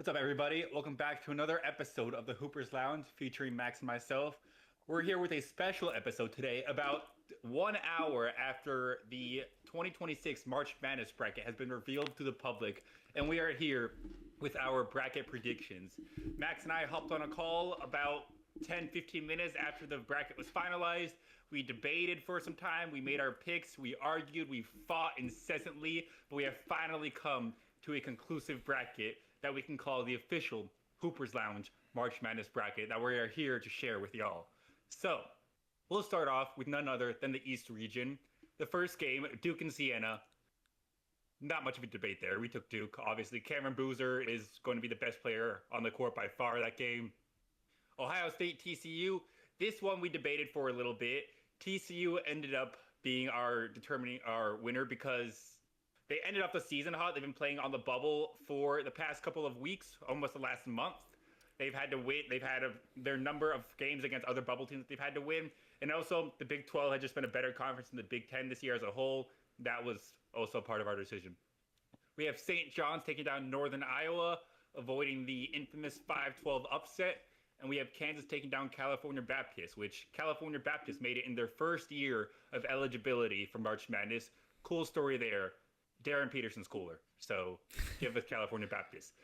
What's up, everybody? Welcome back to another episode of the Hoopers Lounge featuring Max and myself. We're here with a special episode today about 1 hour after the 2026 March Madness bracket has been revealed to the public, and we are here with our bracket predictions. Max and I hopped on a call about 10-15 minutes after the bracket was finalized. We debated for some time, we made our picks, we argued, we fought incessantly, but we have finally come to a conclusive bracket that we can call the official Hoopers Lounge March Madness bracket that we are here to share with y'all. So, we'll start off with none other than the East region. The first game, Duke and Siena. Not much of a debate there. We took Duke. Obviously, Cameron Boozer is going to be the best player on the court by far that game. Ohio State TCU. This one we debated for a little bit. TCU ended up being determining our winner because they ended up the season hot. They've been playing on the bubble for the past couple of weeks, almost the last month. They've had to win. They've had their number of games against other bubble teams that they've had to win. And also, the Big 12 had just been a better conference than the Big 10 this year as a whole. That was also part of our decision. We have St. John's taking down Northern Iowa, avoiding the infamous 5-12 upset. And we have Kansas taking down California Baptist, which California Baptist made it in their first year of eligibility for March Madness. Cool story there. Darren Peterson's cooler. So give us California Baptist.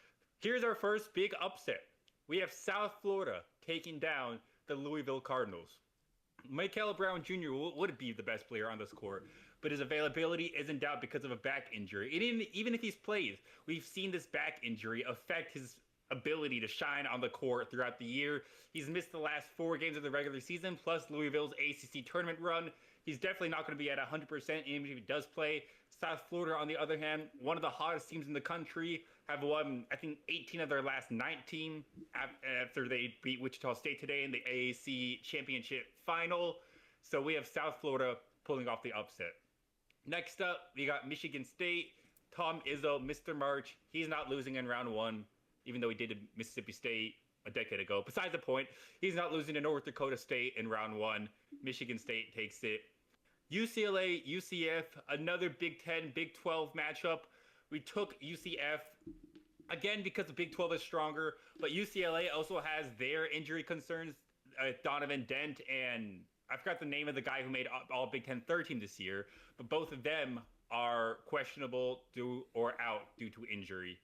Here's our first big upset. We have South Florida taking down the Louisville Cardinals. Michael Brown Jr. would be the best player on this court, but his availability is in doubt because of a back injury. And even if he's played, we've seen this back injury affect his ability to shine on the court throughout the year. He's missed the last 4 games of the regular season, plus Louisville's ACC tournament run. He's definitely not going to be at 100% even if he does play. South Florida, on the other hand, one of the hottest teams in the country, have won, I think, 18 of their last 19 after they beat Wichita State today in the AAC championship final. So we have South Florida pulling off the upset. Next up, we got Michigan State. Tom Izzo, Mr. March. He's not losing in round 1, even though he did to Mississippi State a decade ago. Besides the point, he's not losing to North Dakota State in round 1. Michigan State takes it. UCLA, UCF, another Big 10, Big 12 matchup. We took UCF, again, because the Big 12 is stronger, but UCLA also has their injury concerns. Donovan Dent and I forgot the name of the guy who made all Big 10 third team this year, but both of them are questionable or out due to injury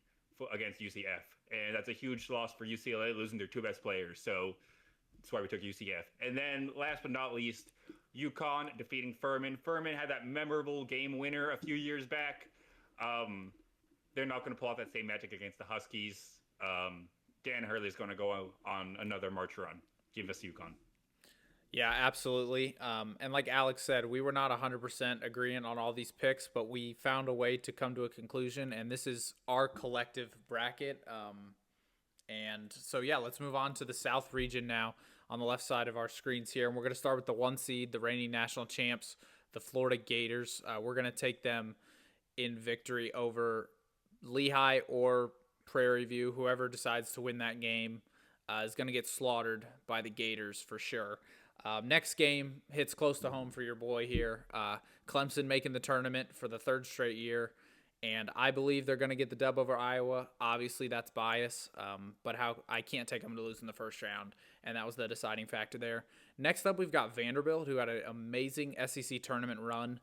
against UCF. And that's a huge loss for UCLA, losing their 2 best players. So that's why we took UCF. And then last but not least, UConn defeating Furman. Furman had that memorable game winner a few years back. They're not going to pull off that same magic against the Huskies. Dan Hurley's going to go on another March run. Give us UConn. Yeah, absolutely. And like Alex said, we were not 100% agreeing on all these picks, but we found a way to come to a conclusion, and this is our collective bracket. And so, yeah, let's move on to the South region now on the left side of our screens here. And we're going to start with the 1 seed, the reigning national champs, the Florida Gators. We're going to take them in victory over Lehigh or Prairie View. Whoever decides to win that game is going to get slaughtered by the Gators for sure. Next game hits close to home for your boy here. Clemson making the tournament for the 3rd straight year. And I believe they're going to get the dub over Iowa. Obviously, that's bias, but I can't take them to lose in the first round, and that was the deciding factor there. Next up, we've got Vanderbilt, who had an amazing SEC tournament run.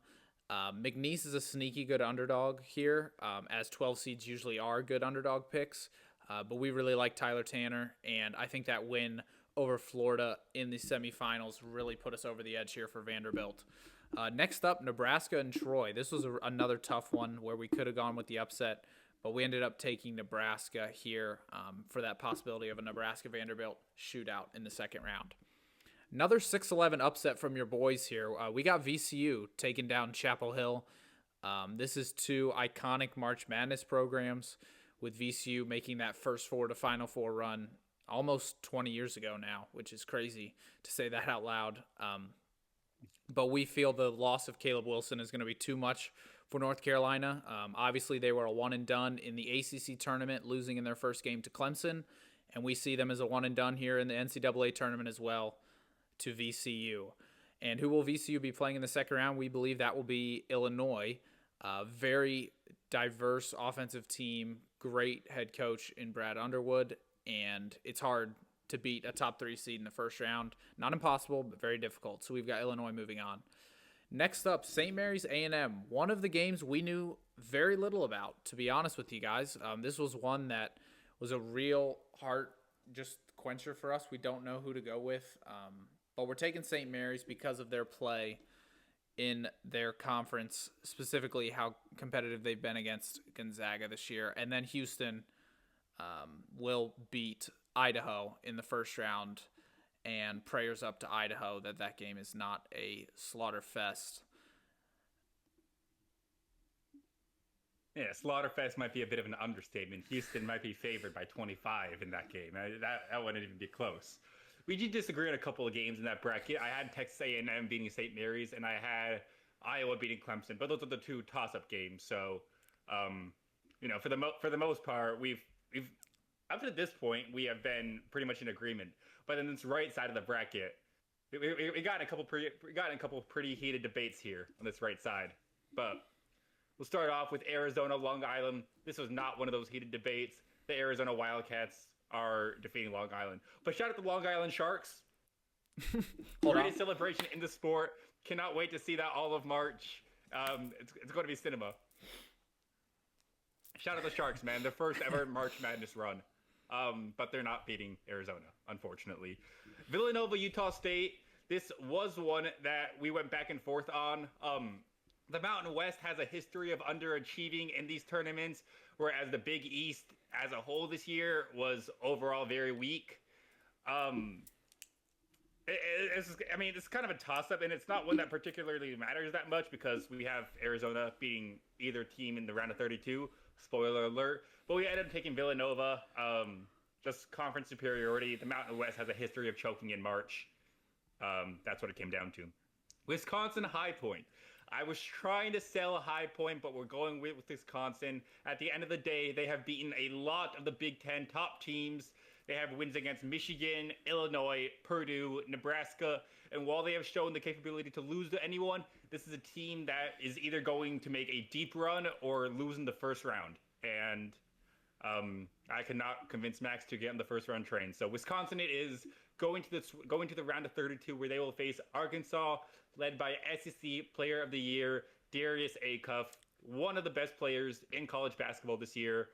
McNeese is a sneaky good underdog here, as 12 seeds usually are good underdog picks, but we really like Tyler Tanner, and I think that win over Florida in the semifinals really put us over the edge here for Vanderbilt. Next up, Nebraska and Troy. This was another tough one where we could have gone with the upset, but we ended up taking Nebraska here for that possibility of a Nebraska-Vanderbilt shootout in the second round. Another 6-11 upset from your boys here. We got VCU taking down Chapel Hill. This is 2 iconic March Madness programs, with VCU making that first 4 to Final Four run almost 20 years ago now, which is crazy to say that out loud. But we feel the loss of Caleb Wilson is going to be too much for North Carolina. Obviously, they were a one and done in the ACC tournament, losing in their first game to Clemson. And we see them as a one and done here in the NCAA tournament as well to VCU. And who will VCU be playing in the second round? We believe that will be Illinois. Very diverse offensive team, great head coach in Brad Underwood, and it's hard to beat a top 3 seed in the first round. Not impossible, but very difficult. So we've got Illinois moving on. Next up, St. Mary's A&M. One of the games we knew very little about, to be honest with you guys. This was one that was a real heart just quencher for us. We don't know who to go with, but we're taking St. Mary's because of their play in their conference, specifically how competitive they've been against Gonzaga this year. And then Houston will beat Idaho in the first round, and prayers up to Idaho that game is not a slaughter fest. Yeah, Slaughterfest might be a bit of an understatement. Houston might be favored by 25 in that game. That wouldn't even be close. We did disagree on a couple of games in that bracket. I had Texas A&M beating St. Mary's, and I had Iowa beating Clemson. But those are the two toss-up games. So, for the most part, we've up to this point we have been pretty much in agreement. But on this right side of the bracket, we got in a couple pretty heated debates here on this right side. But we'll start off with Arizona, Long Island. This was not one of those heated debates. The Arizona Wildcats are defeating Long Island. But shout out to Long Island Sharks. Greatest celebration in the sport. Cannot wait to see that all of March. It's going to be cinema. Shout out to the Sharks, man. Their first ever March Madness run. But they're not beating Arizona, unfortunately. Villanova, Utah State. This was one that we went back and forth on. The Mountain West has a history of underachieving in these tournaments, whereas the Big East as a whole this year was overall very weak. It's kind of a toss-up, and it's not one that particularly matters that much because we have Arizona beating either team in the round of 32. Spoiler alert. But we ended up taking Villanova. Just conference superiority. The Mountain West has a history of choking in March. That's what it came down to. Wisconsin, High Point. I was trying to sell a High Point, but we're going with Wisconsin. At the end of the day, they have beaten a lot of the Big Ten top teams. They have wins against Michigan, Illinois, Purdue, Nebraska. And while they have shown the capability to lose to anyone, this is a team that is either going to make a deep run or lose in the first round. And I cannot convince Max to get on the first round train. So Wisconsin, it is going to the round of 32, where they will face Arkansas, led by SEC Player of the Year Darius Acuff, one of the best players in college basketball this year.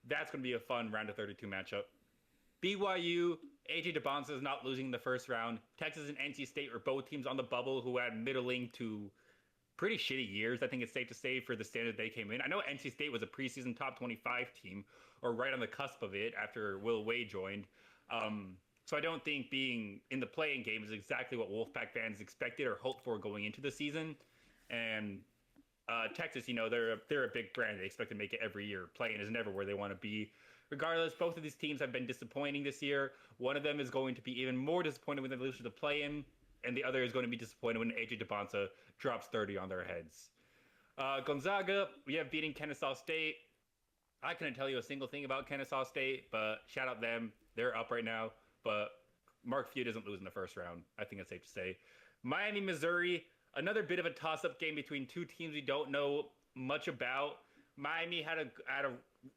That's going to be a fun round of 32 matchup. BYU, AJ DeBonza is not losing in the first round. Texas and NC State are both teams on the bubble who had middling to pretty shitty years, I think it's safe to say, for the standard they came in. I know NC State was a preseason top 25 team, or right on the cusp of it after Will Wade joined. So I don't think being in the play-in game is exactly what Wolfpack fans expected or hoped for going into the season. And Texas, they're a big brand. They expect to make it every year. Play-in is never where they want to be. Regardless, both of these teams have been disappointing this year. One of them is going to be even more disappointed when they lose to the play-in, and the other is going to be disappointed when AJ DeBonza drops 30 on their heads. Gonzaga, we have beating Kennesaw State. I couldn't tell you a single thing about Kennesaw State, but shout out them. They're up right now. But Mark Few doesn't lose in the first round. I think it's safe to say. Miami, Missouri, another bit of a toss-up game between two teams we don't know much about. Miami had a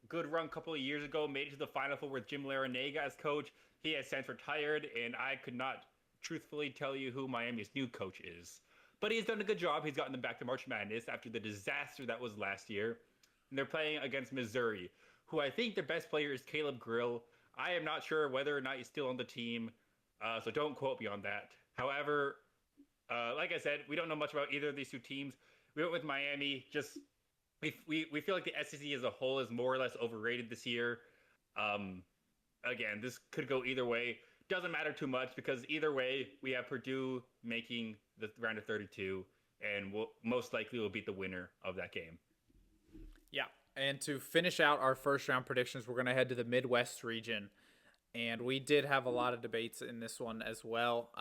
good run a couple of years ago, made it to the Final Four with Jim Larrañaga as coach. He has since retired, and I could not truthfully tell you who Miami's new coach is. But he's done a good job. He's gotten them back to March Madness after the disaster that was last year. And they're playing against Missouri, who I think their best player is Caleb Grill. I am not sure whether or not he's still on the team, so don't quote me on that. However, like I said, we don't know much about either of these two teams. We went with Miami. Just we feel like the SEC as a whole is more or less overrated this year. Again, this could go either way. Doesn't matter too much because either way, we have Purdue making the round of 32, and most likely will beat the winner of that game. Yeah. And to finish out our first round predictions, we're going to head to the Midwest region. And we did have a lot of debates in this one as well,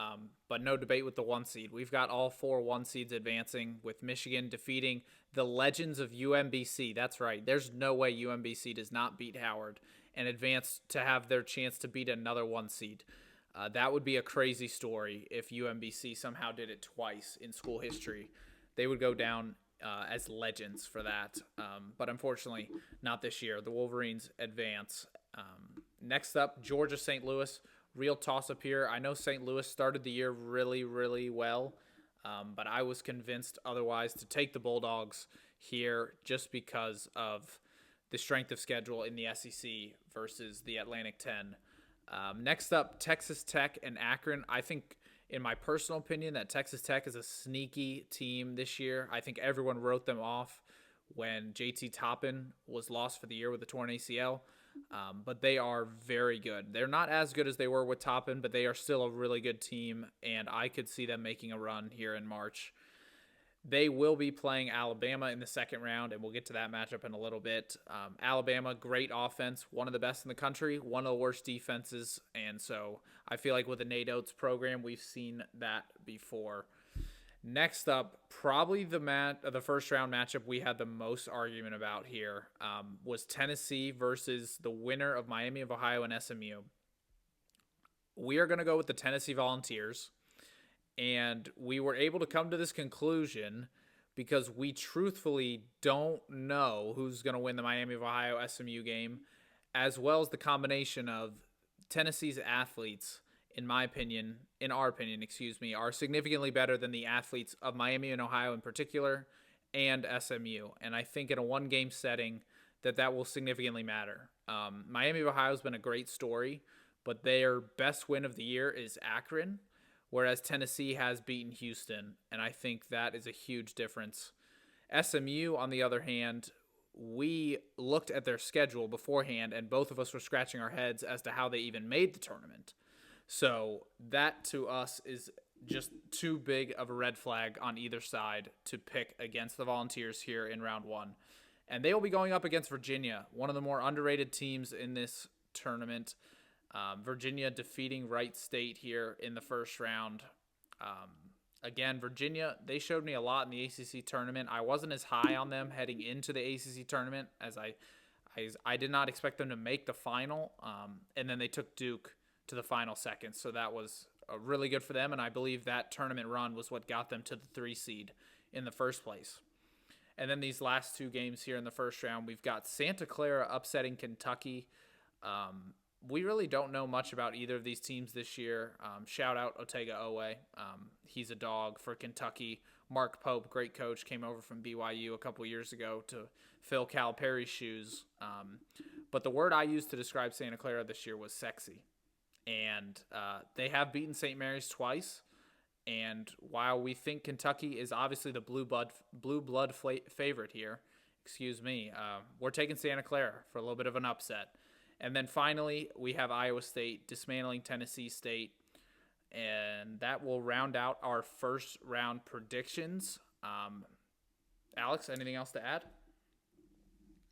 but no debate with the 1 seed. We've got all 4 1 seeds advancing, with Michigan defeating the legends of UMBC. That's right. There's no way UMBC does not beat Howard and advance to have their chance to beat another 1 seed. That would be a crazy story if UMBC somehow did it twice in school history. They would go down as legends for that. But unfortunately, not this year. The Wolverines advance. Next up, Georgia St. Louis. Real toss up here. I know St. Louis started the year really, really well, but I was convinced otherwise to take the Bulldogs here just because of the strength of schedule in the SEC versus the Atlantic 10. Next up, Texas Tech and Akron. I think, in my personal opinion, that Texas Tech is a sneaky team this year. I think everyone wrote them off when JT Toppin was lost for the year with a torn ACL. But they are very good. They're not as good as they were with Toppin, but they are still a really good team, and I could see them making a run here in March. They will be playing Alabama in the second round, and we'll get to that matchup in a little bit. Alabama, great offense, one of the best in the country, one of the worst defenses, and so I feel like with the Nate Oates program, we've seen that before. Next up, probably the first round matchup we had the most argument about here was Tennessee versus the winner of Miami of Ohio and SMU. We are going to go with the Tennessee Volunteers. And we were able to come to this conclusion because we truthfully don't know who's going to win the Miami of Ohio SMU game, as well as the combination of Tennessee's athletes, in our opinion, are significantly better than the athletes of Miami and Ohio in particular and SMU. And I think in a one-game setting that will significantly matter. Miami of Ohio has been a great story, but their best win of the year is Akron, whereas Tennessee has beaten Houston, and I think that is a huge difference. SMU, on the other hand, we looked at their schedule beforehand, and both of us were scratching our heads as to how they even made the tournament. So that, to us, is just too big of a red flag on either side to pick against the Volunteers here in round one. And they will be going up against Virginia, one of the more underrated teams in this tournament. Virginia defeating Wright State here in the first round. Again, Virginia, they showed me a lot in the ACC tournament. I wasn't as high on them heading into the ACC tournament as I did not expect them to make the final. And then they took Duke to the final second. So that was really good for them. And I believe that tournament run was what got them to the 3 seed in the first place. And then these last 2 games here in the first round, we've got Santa Clara upsetting Kentucky. We really don't know much about either of these teams this year. Shout out Otega Owe. He's a dog for Kentucky. Mark Pope, great coach, came over from BYU a couple years ago to fill Calipari's shoes. But the word I used to describe Santa Clara this year was sexy. And they have beaten St. Mary's twice. And while we think Kentucky is obviously the blue blood favorite here, we're taking Santa Clara for a little bit of an upset. And then finally, we have Iowa State dismantling Tennessee State. And that will round out our first round predictions. Alex, anything else to add?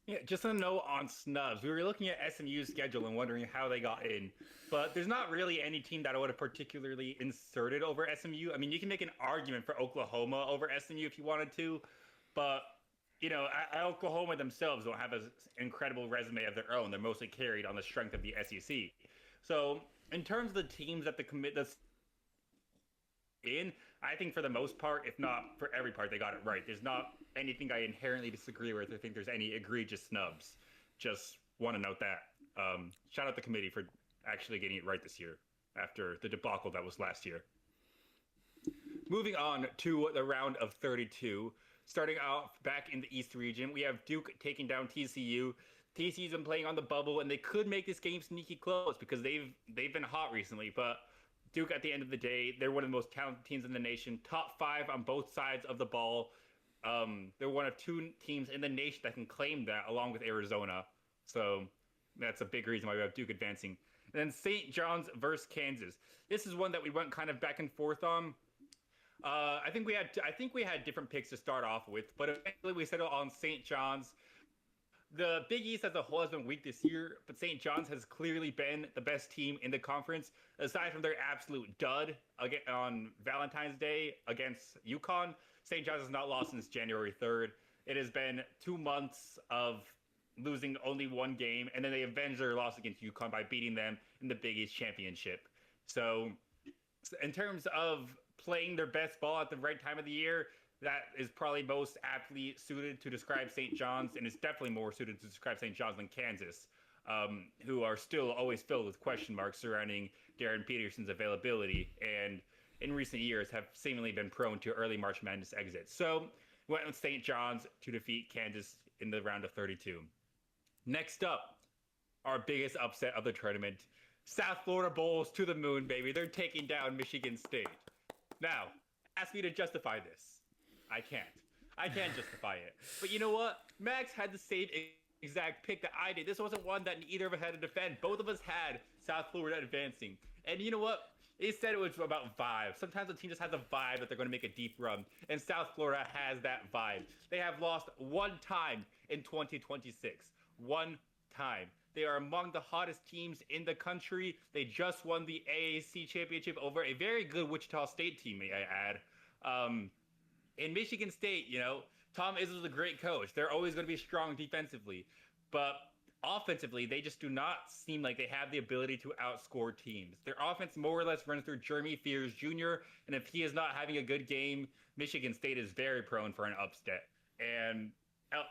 Yeah, just a note on snubs. We were looking at SMU's schedule and wondering how they got in. But there's not really any team that I would have particularly inserted over SMU. I mean, you can make an argument for Oklahoma over SMU if you wanted to. But Oklahoma themselves don't have an incredible resume of their own. They're mostly carried on the strength of the SEC. So, in terms of the teams that that's in, I think for the most part, if not for every part, they got it right. There's not anything I inherently disagree with or think there's any egregious snubs. Just want to note that. Shout out the committee for actually getting it right this year after the debacle that was last year. Moving on to the round of 32. Starting off back in the East region, we have Duke taking down TCU. TCU's been playing on the bubble, and they could make this game sneaky close because they've been hot recently. But Duke, at the end of the day, they're one of the most talented teams in the nation. Top 5 on both sides of the ball. They're one of 2 teams in the nation that can claim that, along with Arizona. So that's a big reason why we have Duke advancing. And then St. John's versus Kansas. This is one that we went kind of back and forth on. I think we had different picks to start off with, but eventually we settled on St. John's. The Big East as a whole has been weak this year, but St. John's has clearly been the best team in the conference, aside from their absolute dud on Valentine's Day against UConn. St. John's has not lost since January 3rd. It has been 2 months of losing only 1 game, and then they avenged their loss against UConn by beating them in the Big East Championship. So in terms of playing their best ball at the right time of the year, that is probably most aptly suited to describe St. John's, and is definitely more suited to describe St. John's than Kansas, who are still always filled with question marks surrounding Darren Peterson's availability, and in recent years have seemingly been prone to early March Madness exits. So went with St. John's to defeat Kansas in the round of 32. Next up, our biggest upset of the tournament. South Florida Bulls to the moon, baby. They're taking down Michigan State. Now, ask me to justify this. I can't. I can't justify it. But you know what? Max had the same exact pick that I did. This wasn't one that either of us had to defend. Both of us had South Florida advancing. And you know what? They said it was about vibe. Sometimes a team just has a vibe that they're going to make a deep run. And South Florida has that vibe. They have lost one time in 2026. One time. They are among the hottest teams in the country. They just won the AAC championship over a very good Wichita State team, may I add. In Michigan State, you know, Tom Izzo's a great coach. They're always going to be strong defensively. But offensively, they just do not seem like they have the ability to outscore teams. Their offense more or less runs through Jeremy Fears Jr., and if he is not having a good game, Michigan State is very prone for an upset. And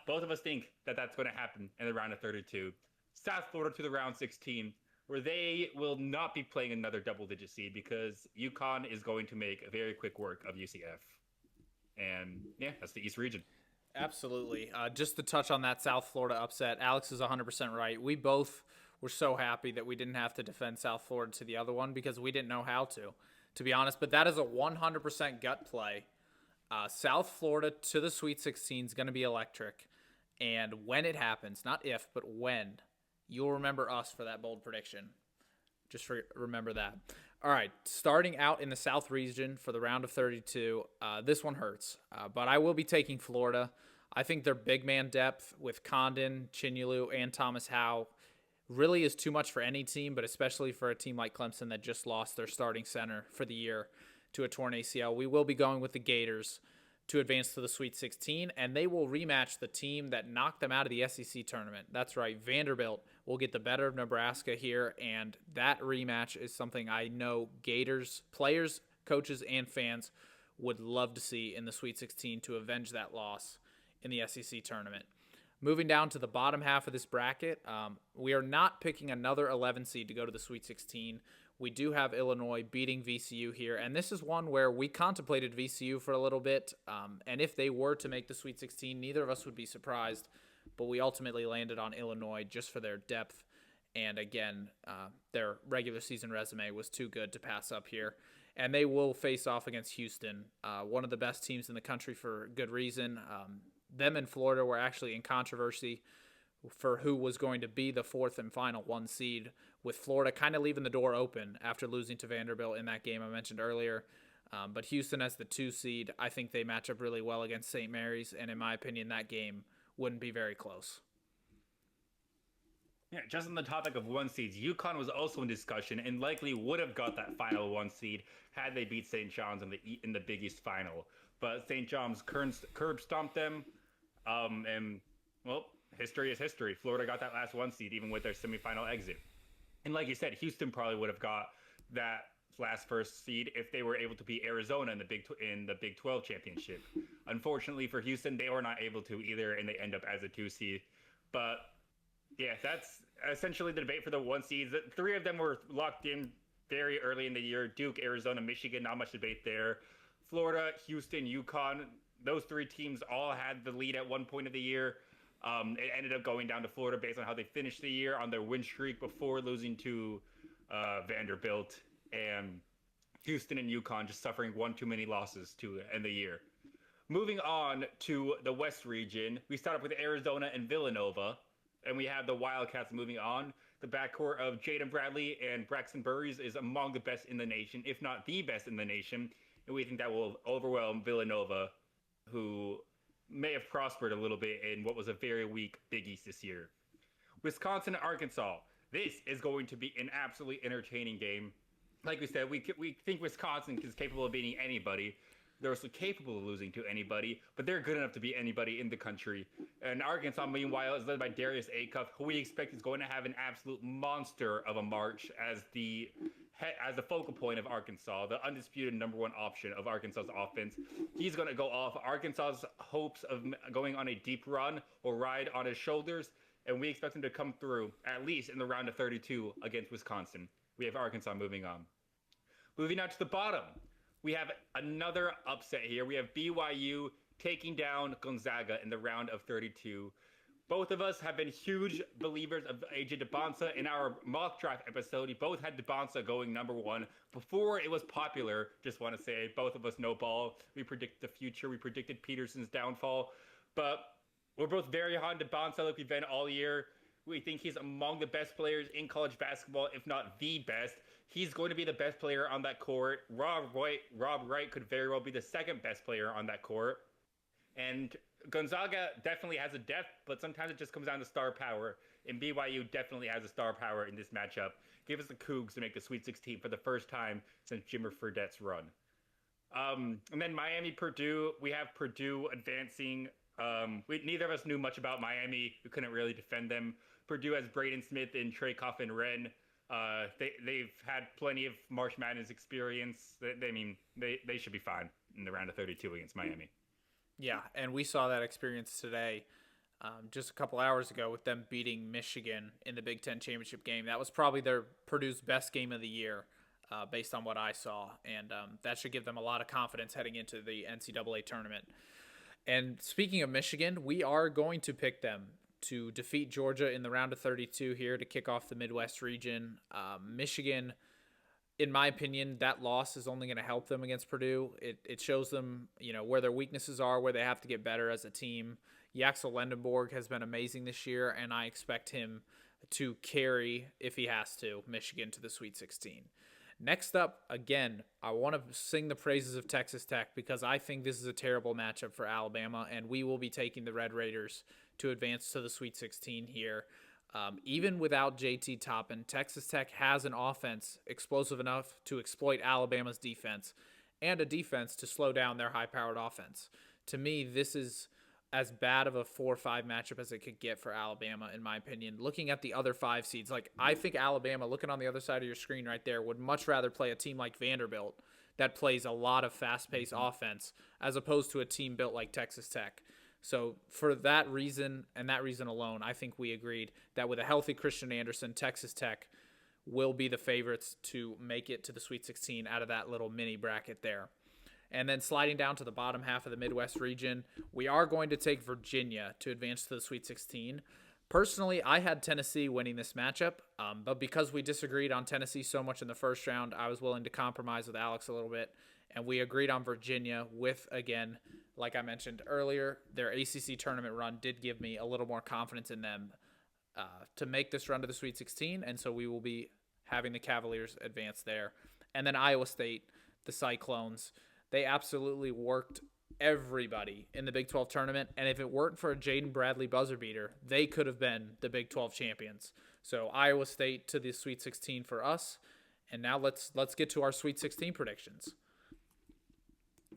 both of us think that that's going to happen in the round of 32. South Florida to the round 16, where they will not be playing another double-digit seed because UConn is going to make a very quick work of UCF. And yeah, that's the East region. Absolutely. Just to touch on that South Florida upset, Alex is 100% right. We both were so happy that we didn't have to defend South Florida to the other one because we didn't know how to be honest. But that is a 100% gut play. South Florida to the Sweet 16 is going to be electric. And when it happens, not if, but when, you'll remember us for that bold prediction. Just remember that. All right, starting out in the South region for the round of 32, this one hurts. But I will be taking Florida. I think their big man depth with Condon, Chinyalu, and Thomas Howe really is too much for any team, but especially for a team like Clemson that just lost their starting center for the year to a torn ACL. We will be going with the Gators to advance to the Sweet 16, and they will rematch the team that knocked them out of the SEC tournament. That's right, Vanderbilt will get the better of Nebraska here, and that rematch is something I know Gators players, coaches, and fans would love to see in the Sweet 16 to avenge that loss in the SEC tournament. Moving down to the bottom half of this bracket, we are not picking another 11 seed to go to the Sweet 16. We do have Illinois beating VCU here, and this is one where we contemplated VCU for a little bit, and if they were to make the Sweet 16, neither of us would be surprised, but we ultimately landed on Illinois just for their depth, and again, their regular season resume was too good to pass up here, and they will face off against Houston, one of the best teams in the country for good reason. Them and Florida were actually in controversy for who was going to be the fourth and final one seed, with Florida kind of leaving the door open after losing to Vanderbilt in that game I mentioned earlier. But Houston as the 2 seed, I think they match up really well against St. Mary's, and in my opinion, that game wouldn't be very close. Yeah, just on the topic of 1 seeds, UConn was also in discussion and likely would have got that final 1 seed had they beat St. John's in the Big East final. But St. John's curb stomped them, and well, history is history. Florida got that last 1 seed even with their semifinal exit. And like you said, Houston probably would have got that last first seed if they were able to beat Arizona in the Big 12 championship. Unfortunately for Houston, they were not able to either, and they end up as a 2 seed. But yeah, that's essentially the debate for the 1 seeds. 3 of them were locked in very early in the year. Duke, Arizona, Michigan, not much debate there. Florida, Houston, UConn, those 3 teams all had the lead at one point of the year. It ended up going down to Florida based on how they finished the year on their win streak before losing to Vanderbilt, and Houston and UConn just suffering one too many losses to end the year. Moving on to the West region, we start off with Arizona and Villanova, and we have the Wildcats moving on. The backcourt of Jaden Bradley and Braxton Burries is among the best in the nation, if not the best in the nation, and we think that will overwhelm Villanova, who may have prospered a little bit in what was a very weak Big East this year. Wisconsin and Arkansas. This is going to be an absolutely entertaining game. Like we said, we think Wisconsin is capable of beating anybody. They're also capable of losing to anybody, but they're good enough to beat anybody in the country. And Arkansas, meanwhile, is led by Darius Acuff, who we expect is going to have an absolute monster of a March as the as the focal point of Arkansas, the undisputed number one option of Arkansas's offense. He's going to go off. Arkansas's hopes of going on a deep run will ride on his shoulders, and we expect him to come through at least in the round of 32 against Wisconsin. We have Arkansas moving on. Moving on to the bottom, we have another upset here. We have BYU taking down Gonzaga in the round of 32. Both of us have been huge believers of AJ Dybantsa. In our mock draft episode, we both had Dybantsa going number one before it was popular. Just want to say, both of us know ball. We predict the future. We predicted Peterson's downfall. But we're both very high on Dybantsa like we've been all year. We think he's among the best players in college basketball, if not the best. He's going to be the best player on that court. Rob Wright could very well be the second best player on that court. And Gonzaga definitely has a depth, but sometimes it just comes down to star power. And BYU definitely has a star power in this matchup. Give us the Cougs to make the Sweet 16 for the first time since Jimmer Fredette's run. And then Miami-Purdue, we have Purdue advancing. Neither of us knew much about Miami. We couldn't really defend them. Purdue has Braden Smith and Trey Coffin-Wren. They've had plenty of March Madness experience. They should be fine in the round of 32 against Miami. Yeah, and we saw that experience today, just a couple hours ago, with them beating Michigan in the Big Ten championship game. That was probably Purdue's best game of the year, based on what I saw, and that should give them a lot of confidence heading into the NCAA tournament. And speaking of Michigan, we are going to pick them to defeat Georgia in the round of 32 here to kick off the Midwest region. Michigan, in my opinion, that loss is only going to help them against Purdue. It shows them, where their weaknesses are, where they have to get better as a team. Yaxel Lendenborg has been amazing this year, and I expect him to carry, if he has to, Michigan to the Sweet 16. Next up, again, I want to sing the praises of Texas Tech because I think this is a terrible matchup for Alabama, and we will be taking the Red Raiders to advance to the Sweet 16 here. Even without JT Toppin, Texas Tech has an offense explosive enough to exploit Alabama's defense and a defense to slow down their high-powered offense. To me, this is as bad of a 4-5 matchup as it could get for Alabama, in my opinion. Looking at the other 5 seeds, I think Alabama, looking on the other side of your screen right there, would much rather play a team like Vanderbilt that plays a lot of fast-paced offense as opposed to a team built like Texas Tech. So for that reason and that reason alone, I think we agreed that with a healthy Christian Anderson, Texas Tech will be the favorites to make it to the Sweet 16 out of that little mini bracket there. And then sliding down to the bottom half of the Midwest region, we are going to take Virginia to advance to the Sweet 16. Personally, I had Tennessee winning this matchup, but because we disagreed on Tennessee so much in the first round, I was willing to compromise with Alex a little bit, and we agreed on Virginia with, again, like I mentioned earlier, their ACC tournament run did give me a little more confidence in them to make this run to the Sweet 16, and so we will be having the Cavaliers advance there. And then Iowa State, the Cyclones, they absolutely worked everybody in the Big 12 tournament, and if it weren't for a Jaden Bradley buzzer beater, they could have been the Big 12 champions. So Iowa State to the Sweet 16 for us, and now let's get to our Sweet 16 predictions.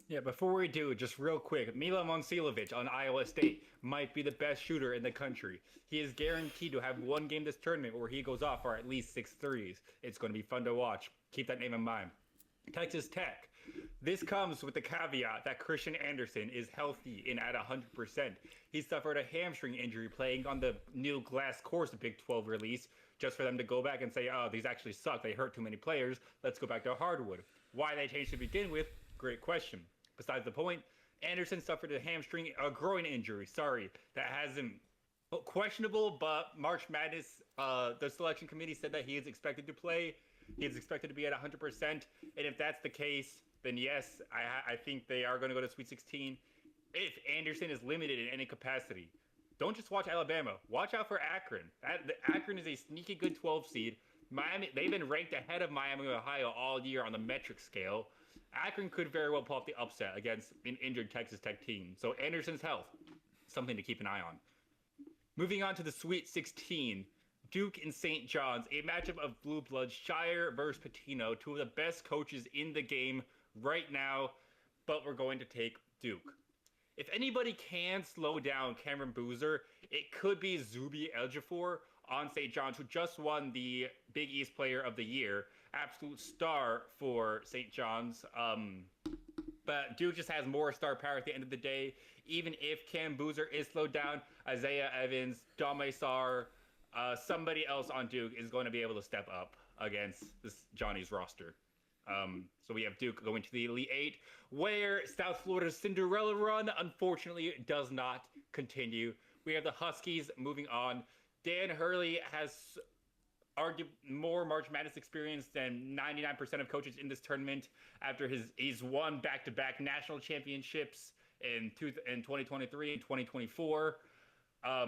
Yeah, before we do, just real quick, Mila Monsilovic on Iowa State might be the best shooter in the country. He is guaranteed to have one game this tournament where he goes off for at least 6 threes. It's going to be fun to watch. Keep that name in mind. Texas Tech. This comes with the caveat that Christian Anderson is healthy and at 100%. He suffered a hamstring injury playing on the new glass course of Big 12 release, just for them to go back and say, oh, these actually suck. They hurt too many players. Let's go back to hardwood. Why they changed to begin with? Great question. Besides the point, Anderson suffered a groin injury. That hasn't questionable, but March Madness, the selection committee said that he is expected to play. He is expected to be at 100%. And if that's the case, then yes, I think they are going to go to Sweet 16. If Anderson is limited in any capacity, don't just watch Alabama. Watch out for Akron. Akron is a sneaky good 12 seed. Miami, they've been ranked ahead of Miami, Ohio all year on the metric scale. Akron could very well pull off the upset against an injured Texas Tech team. So Anderson's health, something to keep an eye on. Moving on to the Sweet 16, Duke and St. John's, a matchup of blue bloods, Shire versus Pitino, two of the best coaches in the game right now, but we're going to take Duke. If anybody can slow down Cameron Boozer, it could be Zuby Ejiofor on St. John's, who just won the Big East Player of the Year. absolute star for St. John's. But Duke just has more star power at the end of the day. Even if Cam Boozer is slowed down, Isaiah Evans, Dame Sarr, somebody else on Duke is going to be able to step up against this Johnny's roster. So we have Duke going to the Elite Eight, where South Florida's Cinderella run, unfortunately, does not continue. We have the Huskies moving on. Dan Hurley has arguably more March Madness experience than 99% of coaches in this tournament after he's won back-to-back national championships in 2023 and 2024. I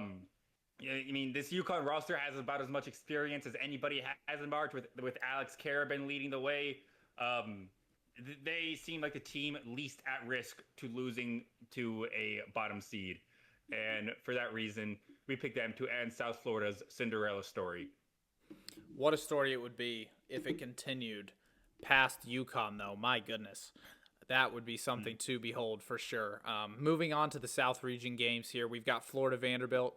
mean, this UConn roster has about as much experience as anybody has in March, with Alex Karabin leading the way. They seem like the team least at risk to losing to a bottom seed. And for that reason, we picked them to end South Florida's Cinderella story. What a story it would be if it continued past UConn, though. My goodness. That would be something to behold for sure. Moving on to the South Region games here, we've got Florida Vanderbilt,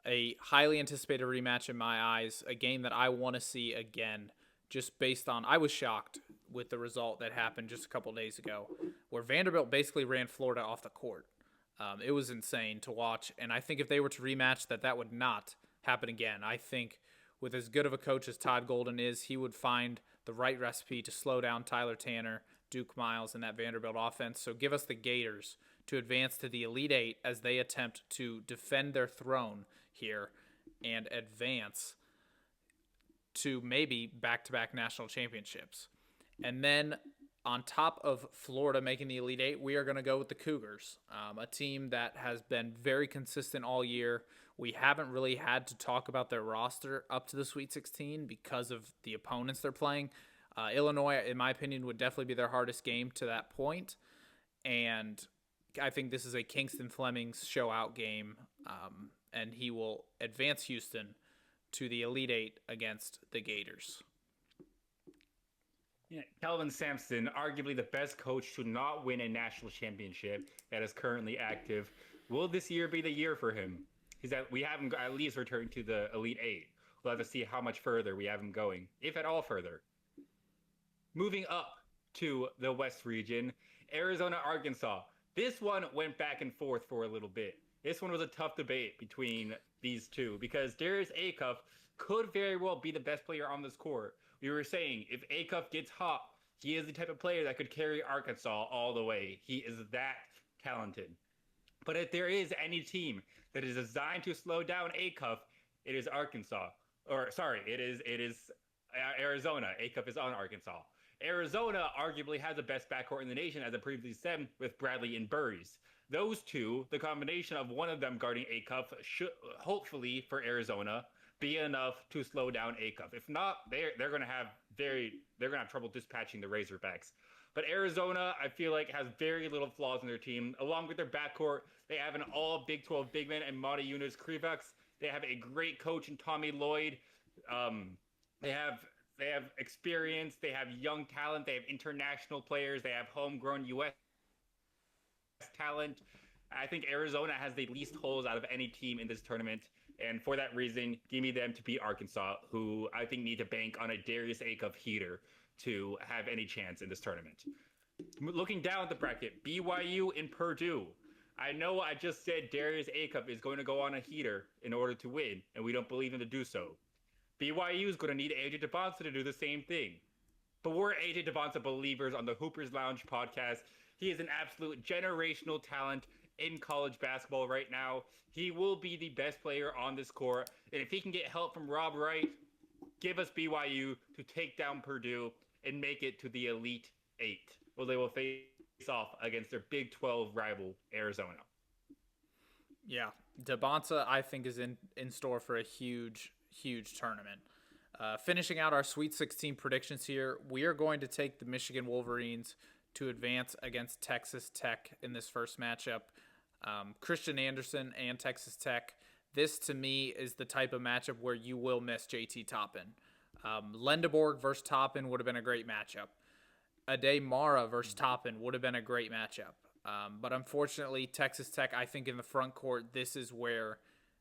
a highly anticipated rematch in my eyes, a game that I want to see again, just based on, I was shocked with the result that happened just a couple days ago, where Vanderbilt basically ran Florida off the court. It was insane to watch, and I think if they were to rematch, that would not happen again. I think with as good of a coach as Todd Golden is, he would find the right recipe to slow down Tyler Tanner, Duke Miles, and that Vanderbilt offense. So give us the Gators to advance to the Elite Eight as they attempt to defend their throne here and advance to maybe back-to-back national championships. And then on top of Florida making the Elite Eight, we are going to go with the Cougars, a team that has been very consistent all year. We haven't really had to talk about their roster up to the Sweet 16 because of the opponents they're playing. Illinois, in my opinion, would definitely be their hardest game to that point. And I think this is a Kingston Fleming's show-out game, and he will advance Houston to the Elite Eight against the Gators. Yeah, Kelvin Sampson, arguably the best coach to not win a national championship that is currently active. Will this year be the year for him? We have him at least returning to the Elite Eight. We'll have to see how much further we have him going, if at all further. Moving up to the West region, Arizona, Arkansas. This one went back and forth for a little bit. This one was a tough debate between these two because Darius Acuff could very well be the best player on this court. We were saying if Acuff gets hot, he is the type of player that could carry Arkansas all the way. He is that talented. But if there is any team that is designed to slow down Acuff, it is Arkansas. It is Arizona. Acuff is on Arkansas. Arizona arguably has the best backcourt in the nation, as I previously said, with Bradley and Burries. Those two, the combination of one of them guarding Acuff, should hopefully for Arizona be enough to slow down Acuff. If not, they're going to have trouble dispatching the Razorbacks. But Arizona, I feel like, has very little flaws in their team. Along with their backcourt, they have an all Big 12 big man in Monty Yunus Krivaks. They have a great coach in Tommy Lloyd. They have experience. They have young talent. They have international players. They have homegrown U.S. talent. I think Arizona has the least holes out of any team in this tournament. And for that reason, give me them to beat Arkansas, who I think need to bank on a Darius Acuff heater to have any chance in this tournament. Looking down at the bracket, BYU and Purdue. I know I just said Darius Acuff is going to go on a heater in order to win, and we don't believe him to do so. BYU is going to need AJ DeBonsa to do the same thing. But we're AJ DeBonsa believers on the Hoopers Lounge podcast. He is an absolute generational talent in college basketball right now. He will be the best player on this court. And if he can get help from Rob Wright, give us BYU to take down Purdue and make it to the Elite Eight, where they will face off against their Big 12 rival, Arizona. Yeah, DeBonsa, I think, is in store for a huge tournament. Finishing out our Sweet 16 predictions here, we are going to take the Michigan Wolverines to advance against Texas Tech in this first matchup. Christian Anderson and Texas Tech. This, to me, is the type of matchup where you will miss JT Toppin. Lendeborg versus Toppin would have been a great matchup. Ade Mara versus Toppin would have been a great matchup. But unfortunately, Texas Tech, I think in the front court, this is where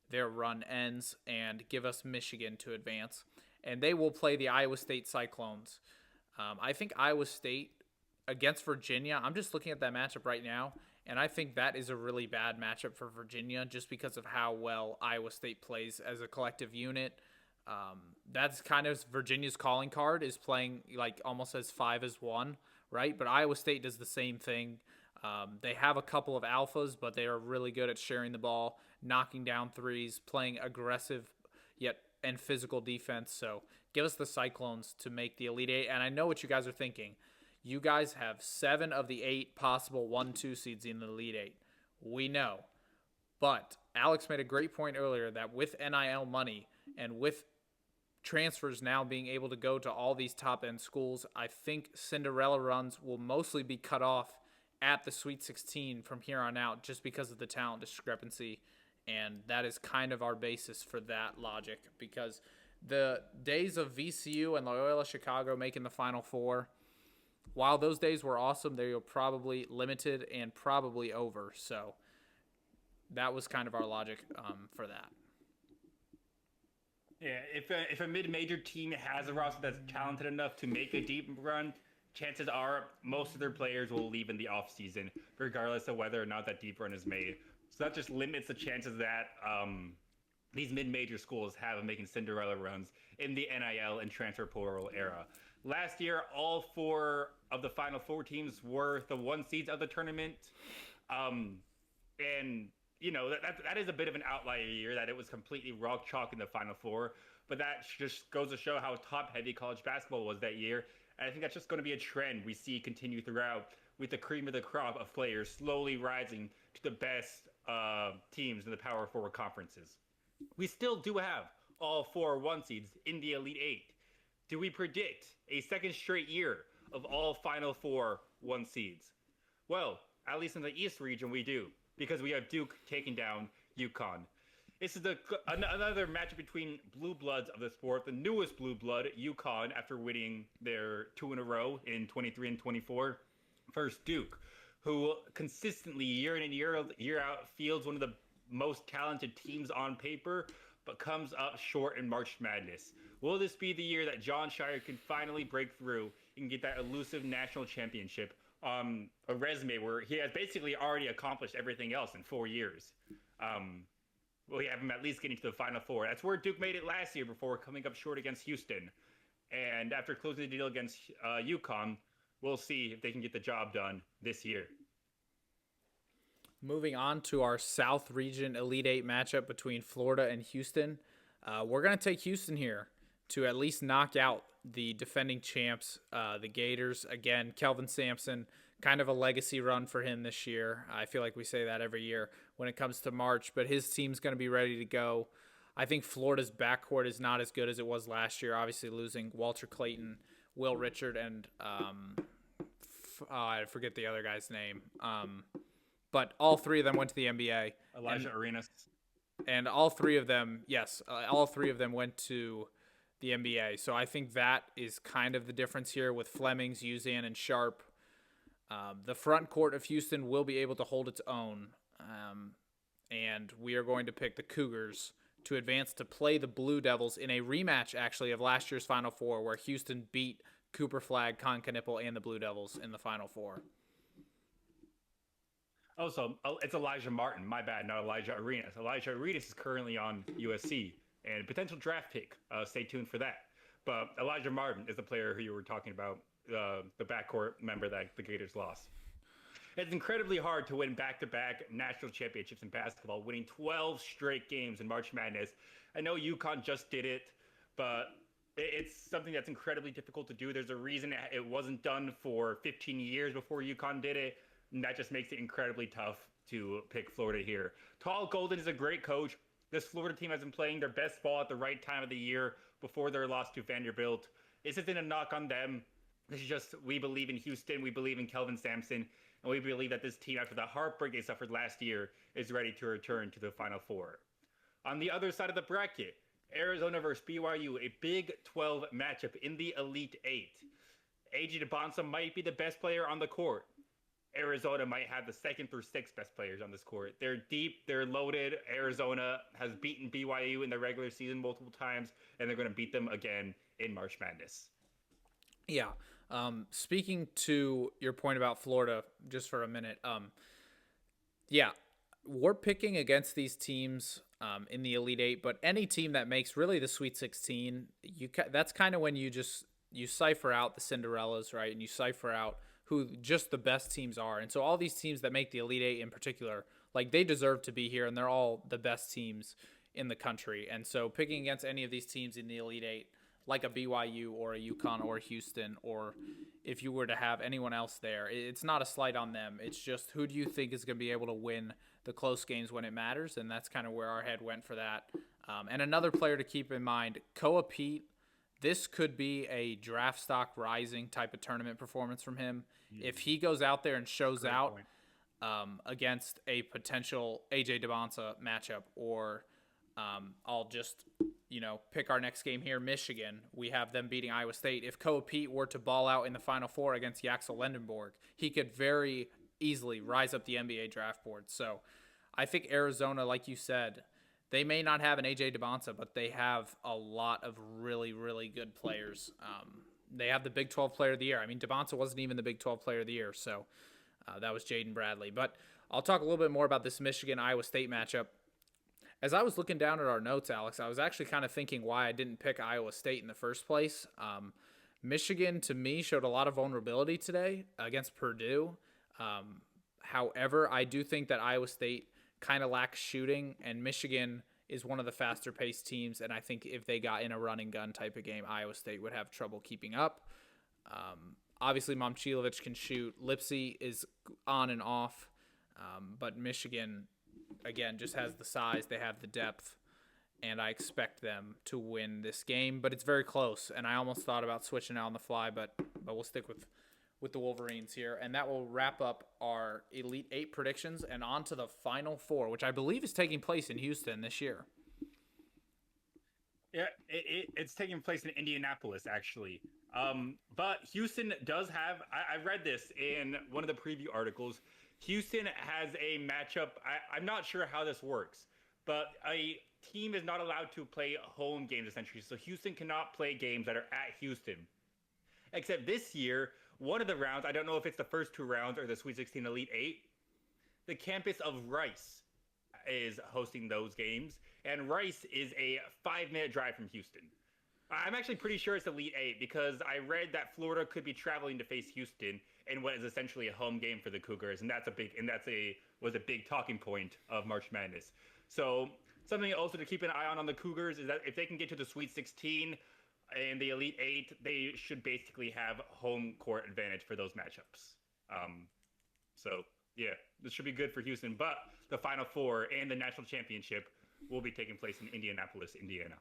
their run ends, and give us Michigan to advance. And they will play the Iowa State Cyclones. I think Iowa State against Virginia, I'm just looking at that matchup right now, and I think that is a really bad matchup for Virginia just because of how well Iowa State plays as a collective unit. That's kind of Virginia's calling card, is playing like almost as 5 as 1, right? But Iowa State does the same thing. They have a couple of alphas, but they are really good at sharing the ball, knocking down threes, playing aggressive yet and physical defense. So give us the Cyclones to make the Elite Eight. And I know what you guys are thinking. You guys have 7 of the 8 possible 1-2 seeds in the Elite Eight. We know. But Alex made a great point earlier that with NIL money and with transfers now being able to go to all these top-end schools, I think Cinderella runs will mostly be cut off at the Sweet 16 from here on out just because of the talent discrepancy. And that is kind of our basis for that logic, because the days of VCU and Loyola Chicago making the Final Four, while those days were awesome, they were probably limited and probably over. So that was kind of our logic for that. Yeah, if a mid-major team has a roster that's talented enough to make a deep run, chances are most of their players will leave in the offseason, regardless of whether or not that deep run is made. So that just limits the chances that these mid-major schools have of making Cinderella runs in the NIL and transfer portal era. Last year, all 4 of the Final Four teams were the 1 seeds of the tournament. And you know, that is a bit of an outlier year, that it was completely rock chalk in the Final Four. But that just goes to show how top-heavy college basketball was that year. And I think that's just going to be a trend we see continue throughout, with the cream of the crop of players slowly rising to the best teams in the Power Four conferences. We still do have all 4 1 seeds in the Elite Eight. Do we predict a second straight year of all Final Four 1 seeds? Well, at least in the East region, we do, because we have Duke taking down UConn. This is another matchup between blue bloods of the sport, the newest blue blood, UConn, after winning their 2 in a row in 23 and 24. First, Duke, who consistently, year in and year out, fields one of the most talented teams on paper, but comes up short in March Madness. Will this be the year that Jon Scheyer can finally break through and get that elusive national championship on a resume where he has basically already accomplished everything else in 4 years? We have him at least getting to the Final Four. That's where Duke made it last year before coming up short against Houston. And after closing the deal against UConn, we'll see if they can get the job done this year. Moving on to our South Region Elite Eight matchup between Florida and Houston. We're going to take Houston here to at least knock out the defending champs, the Gators. Again, Kelvin Sampson, kind of a legacy run for him this year. I feel like we say that every year when it comes to March, but his team's going to be ready to go. I think Florida's backcourt is not as good as it was last year, obviously losing Walter Clayton, Will Richard, and I forget the other guy's name. But all 3 of them went to the NBA. Elijah Arenas. And all 3 of them, yes, all 3 of them went to the NBA. So I think that is kind of the difference here with Flemings, Uzan, and Sharp. The front court of Houston will be able to hold its own. And we are going to pick the Cougars to advance to play the Blue Devils in a rematch, actually, of last year's Final Four, where Houston beat Cooper Flagg, Con Knipple, and the Blue Devils in the Final Four. Oh, so it's Elijah Martin. My bad, not Elijah Arenas. Elijah Arenas is currently on USC and potential draft pick. Stay tuned for that. But Elijah Martin is the player who you were talking about, the backcourt member that the Gators lost. It's incredibly hard to win back-to-back national championships in basketball, winning 12 straight games in March Madness. I know UConn just did it, but it's something that's incredibly difficult to do. There's a reason it wasn't done for 15 years before UConn did it. And that just makes it incredibly tough to pick Florida here. Tall Golden is a great coach. This Florida team has been playing their best ball at the right time of the year before their loss to Vanderbilt. This isn't a knock on them. This is just, we believe in Houston. We believe in Kelvin Sampson. And we believe that this team, after the heartbreak they suffered last year, is ready to return to the Final Four. On the other side of the bracket, Arizona versus BYU, a Big 12 matchup in the Elite Eight. A.J. DeBonsa might be the best player on the court. Arizona might have the 2nd through 6th best players on this court. They're deep, they're loaded. Arizona has beaten BYU in the regular season multiple times, and they're going to beat them again in March Madness. Yeah, Speaking to your point about Florida, just for a minute, yeah, we're picking against these teams in the Elite Eight, but any team that makes really the Sweet 16, that's kind of when you cipher out the Cinderellas, right? And you cipher out who just the best teams are. And so all these teams that make the Elite Eight in particular, like they deserve to be here, and they're all the best teams in the country. And so picking against any of these teams in the Elite Eight, like a BYU or a UConn or Houston, or if you were to have anyone else there, it's not a slight on them. It's just who do you think is going to be able to win the close games when it matters, and that's kind of where our head went for that. And another player to keep in mind, Koa Pete. This could be a draft stock rising type of tournament performance from him. If he goes out there and shows out against a potential AJ Debonsa matchup, or I'll just pick our next game here, Michigan. We have them beating Iowa State. If Koa Pete were to ball out in the Final Four against Yaxel Lendenborg, he could very easily rise up the NBA draft board. So I think Arizona, like you said, they may not have an AJ Debonsa, but they have a lot of really, really good players. They have the Big 12 Player of the Year. I mean, Debonsa wasn't even the Big 12 Player of the Year, so that was Jaden Bradley. But I'll talk a little bit more about this Michigan-Iowa State matchup. As I was looking down at our notes, Alex, I was actually kind of thinking why I didn't pick Iowa State in the first place. Michigan, to me, showed a lot of vulnerability today against Purdue. However, I do think that Iowa State kind of lacks shooting, and Michigan is one of the faster-paced teams, and I think if they got in a run-and-gun type of game, Iowa State would have trouble keeping up. Obviously, Momcilovic can shoot. Lipsy is on and off, but Michigan, again, just has the size. They have the depth, and I expect them to win this game, but it's very close, and I almost thought about switching out on the fly, but we'll stick with the Wolverines here, and that will wrap up our Elite Eight predictions and on to the Final Four, which I believe is taking place in Houston this year. Yeah, it's taking place in Indianapolis, actually. But Houston does have, I read this in one of the preview articles, Houston has a matchup. I'm not sure how this works, but a team is not allowed to play home games, essentially. So Houston cannot play games that are at Houston. Except this year, one of the rounds, I don't know if it's the first two rounds or the Sweet 16 Elite Eight, the campus of Rice is hosting those games, and Rice is a 5-minute drive from Houston. I'm actually pretty sure it's Elite Eight because I read that Florida could be traveling to face Houston in what is essentially a home game for the Cougars, and was a big talking point of March Madness. So something also to keep an eye on the Cougars is that if they can get to the Sweet 16 and the Elite Eight, they should basically have home court advantage for those matchups. So yeah, this should be good for Houston. But the Final Four and the national championship will be taking place in Indianapolis, Indiana.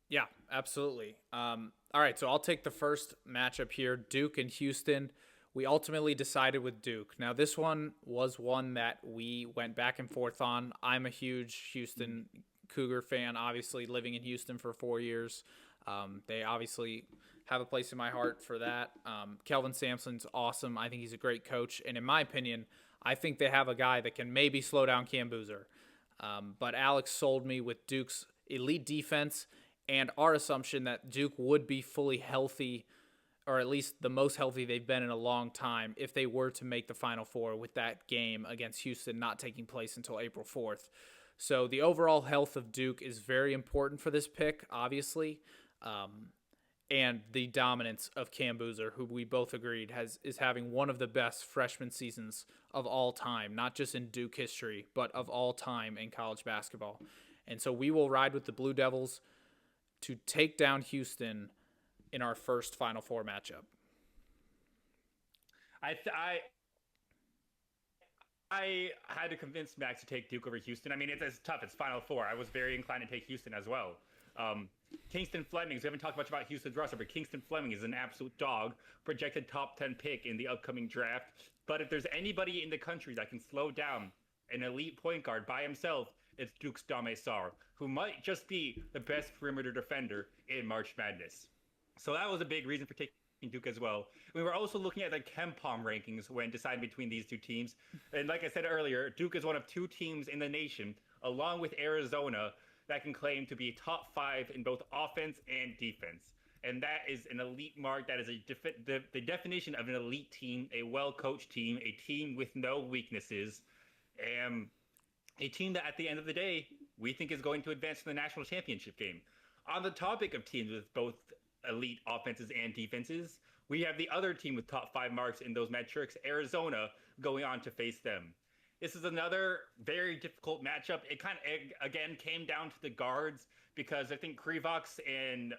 Yeah, absolutely. All right, so I'll take the first matchup here, Duke and Houston. We ultimately decided with Duke. Now, this one was one that we went back and forth on. I'm a huge Houston Cougar fan, obviously living in Houston for 4 years. They obviously have a place in my heart for that. Kelvin Sampson's awesome. I think he's a great coach. And in my opinion, I think they have a guy that can maybe slow down Cam Boozer. But Alex sold me with Duke's elite defense and our assumption that Duke would be fully healthy, or at least the most healthy they've been in a long time, if they were to make the Final Four, with that game against Houston not taking place until April 4th. So the overall health of Duke is very important for this pick, obviously, and the dominance of Cam Boozer, who we both agreed is having one of the best freshman seasons of all time, not just in Duke history, but of all time in college basketball. And so we will ride with the Blue Devils to take down Houston in our first Final Four matchup. I had to convince Max to take Duke over Houston. I mean, it's tough. It's Final Four. I was very inclined to take Houston as well. Kingston Flemings, we haven't talked much about Houston's roster, but Kingston Fleming is an absolute dog, projected top 10 pick in the upcoming draft. But if there's anybody in the country that can slow down an elite point guard by himself, it's Duke's Dame Sarr, who might just be the best perimeter defender in March Madness. So that was a big reason for taking Duke as well. We were also looking at the KenPom rankings when deciding between these two teams. And like I said earlier, Duke is one of two teams in the nation, along with Arizona, that can claim to be top 5 in both offense and defense. and that is an elite mark. That is the definition of an elite team, a well-coached team, a team with no weaknesses, and a team that at the end of the day we think is going to advance to the national championship game. On the topic of teams with both elite offenses and defenses, we have the other team with top 5 marks in those metrics, Arizona, going on to face them. This is another very difficult matchup. It kind of, again, came down to the guards because I think Krivox and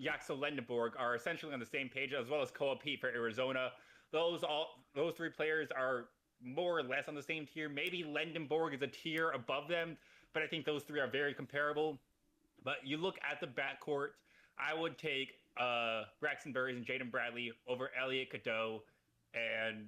Yaxel Lendenborg are essentially on the same page, as well as Koa Pete for Arizona. Those 3 players are more or less on the same tier. Maybe Lendenborg is a tier above them, but I think those 3 are very comparable. But you look at the backcourt, I would take Braxton Burries and Jaden Bradley over Elliot Cadeau and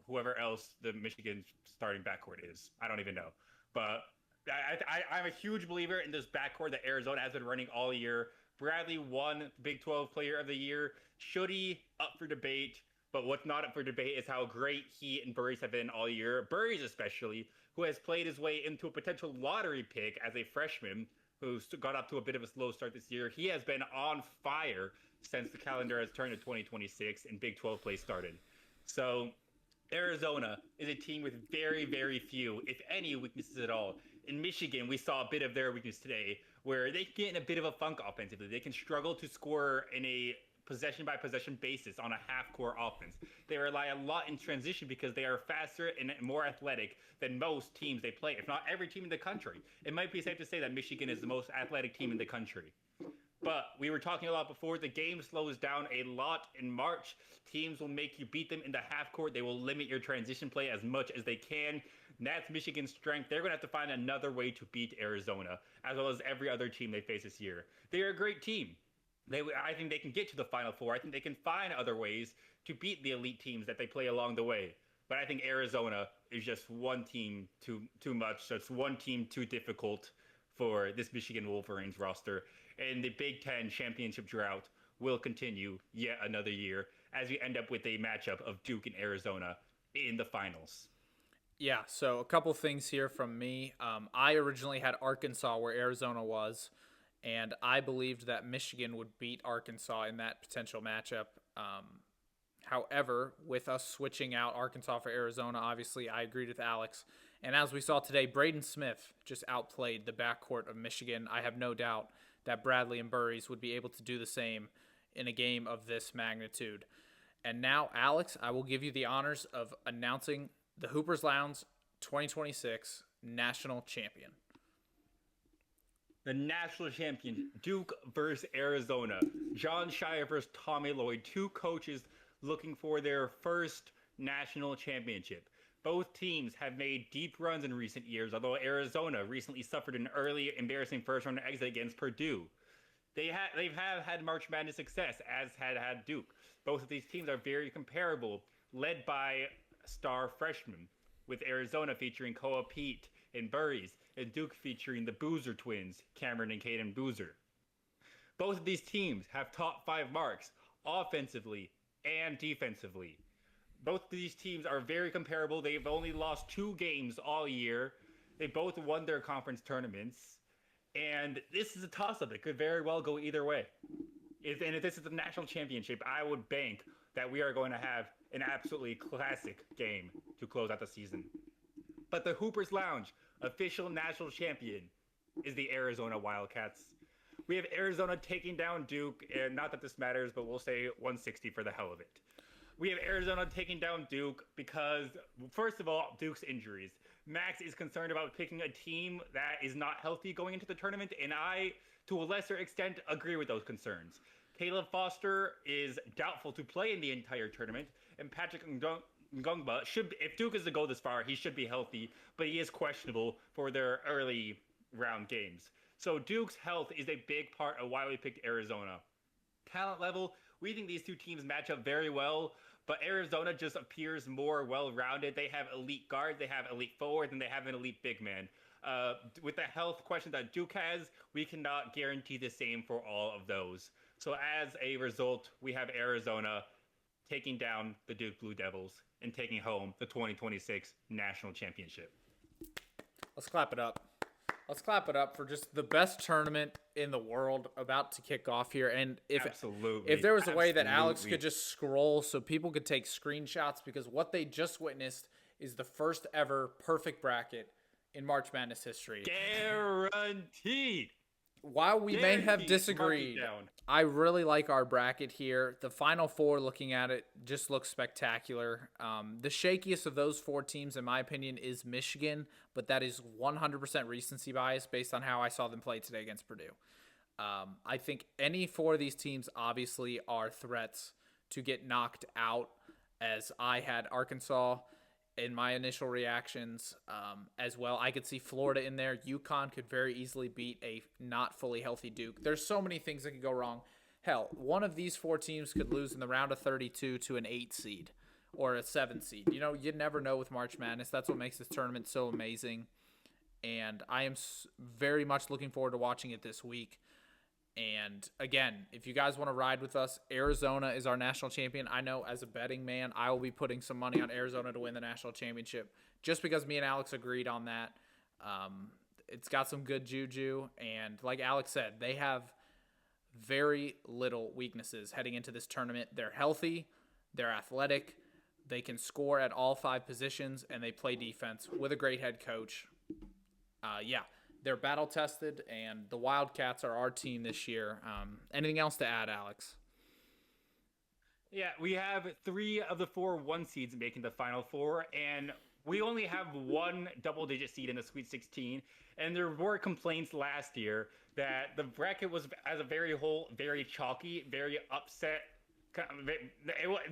whoever else the Michigan starting backcourt is. I don't even know. But I'm a huge believer in this backcourt that Arizona has been running all year. Bradley won Big 12 Player of the Year. Should up for debate. But what's not up for debate is how great he and Burries have been all year. Burries especially, who has played his way into a potential lottery pick as a freshman, who got up to a bit of a slow start this year. He has been on fire since the calendar has turned to 2026 and Big 12 play started. So Arizona is a team with very, very few, if any, weaknesses at all. In Michigan, we saw a bit of their weakness today, where they get in a bit of a funk offensively. They can struggle to score in a possession-by-possession basis on a half-court offense. They rely a lot in transition because they are faster and more athletic than most teams they play, if not every team in the country. It might be safe to say that Michigan is the most athletic team in the country. But we were talking a lot before, the game slows down a lot in March. Teams will make you beat them in the half court. They will limit your transition play as much as they can. That's Michigan's strength. They're going to have to find another way to beat Arizona, as well as every other team they face this year. They are a great team. I think they can get to the Final Four. I think they can find other ways to beat the elite teams that they play along the way. But I think Arizona is just one team too much. So it's one team too difficult for this Michigan Wolverines roster. And the Big Ten championship drought will continue yet another year as we end up with a matchup of Duke and Arizona in the finals. Yeah, so a couple things here from me. I originally had Arkansas where Arizona was, and I believed that Michigan would beat Arkansas in that potential matchup. However, with us switching out Arkansas for Arizona, obviously I agreed with Alex. And as we saw today, Braden Smith just outplayed the backcourt of Michigan. I have no doubt that Bradley and Burries would be able to do the same in a game of this magnitude. And now, Alex, I will give you the honors of announcing the Hoopers Lounge 2026 National Champion. The national champion, Duke versus Arizona. Jon Scheyer versus Tommy Lloyd. 2 coaches looking for their first national championship. Both teams have made deep runs in recent years, although Arizona recently suffered an early, embarrassing first-round exit against Purdue. They have had March Madness success, as had Duke. Both of these teams are very comparable, led by star freshmen, with Arizona featuring Koa Pete and Burries, and Duke featuring the Boozer twins, Cameron and Caden Boozer. Both of these teams have top 5 marks, offensively and defensively. Both of these teams are very comparable. They've only lost 2 games all year. They both won their conference tournaments. And this is a toss-up. It could very well go either way. If this is the national championship, I would bank that we are going to have an absolutely classic game to close out the season. But the Hoopers Lounge official national champion is the Arizona Wildcats. We have Arizona taking down Duke, and not that this matters, but we'll say 160 for the hell of it. We have Arizona taking down Duke because, first of all, Duke's injuries. Max is concerned about picking a team that is not healthy going into the tournament, and I, to a lesser extent, agree with those concerns. Caleb Foster is doubtful to play in the entire tournament, and Patrick Ngongba should, if Duke is to go this far, he should be healthy, but he is questionable for their early round games. So Duke's health is a big part of why we picked Arizona. Talent level, we think these 2 teams match up very well, but Arizona just appears more well-rounded. They have elite guards, they have elite forwards, and they have an elite big man. With the health question that Duke has, we cannot guarantee the same for all of those. So as a result, we have Arizona taking down the Duke Blue Devils and taking home the 2026 National Championship. Let's clap it up. Let's clap it up for just the best tournament in the world about to kick off here. And if Absolutely. there was a way that Alex Absolutely. could just scroll so people could take screenshots, because what they just witnessed is the first ever perfect bracket in March Madness history. Guaranteed. While we may have Guaranteed. Mark it disagreed, down. I really like our bracket here. The Final Four, looking at it, just looks spectacular. The shakiest of those four teams, in my opinion, is Michigan, but that is 100% recency bias based on how I saw them play today against Purdue. I think any four of these teams obviously are threats to get knocked out, as I had Arkansas in my initial reactions as well. I could see Florida in there. UConn could very easily beat a not fully healthy Duke. There's so many things that could go wrong. Hell, one of these four teams could lose in the round of 32 to an 8 seed or a 7 seed. You know, you never know with March Madness. That's what makes this tournament so amazing. And I am very much looking forward to watching it this week. And again, if you guys want to ride with us, Arizona is our national champion. I know as a betting man, I will be putting some money on Arizona to win the national championship just because me and Alex agreed on that. It's got some good juju. And like Alex said, they have very little weaknesses heading into this tournament. They're healthy, they're athletic, they can score at all 5 positions, and they play defense with a great head coach. They're battle tested, and the Wildcats are our team this year. Anything else to add, Alex? Yeah, we have 3 of the 4 1 seeds making the Final Four, and we only have one double-digit seed in the Sweet 16. And there were complaints last year that the bracket was, as a whole, very chalky, very upset.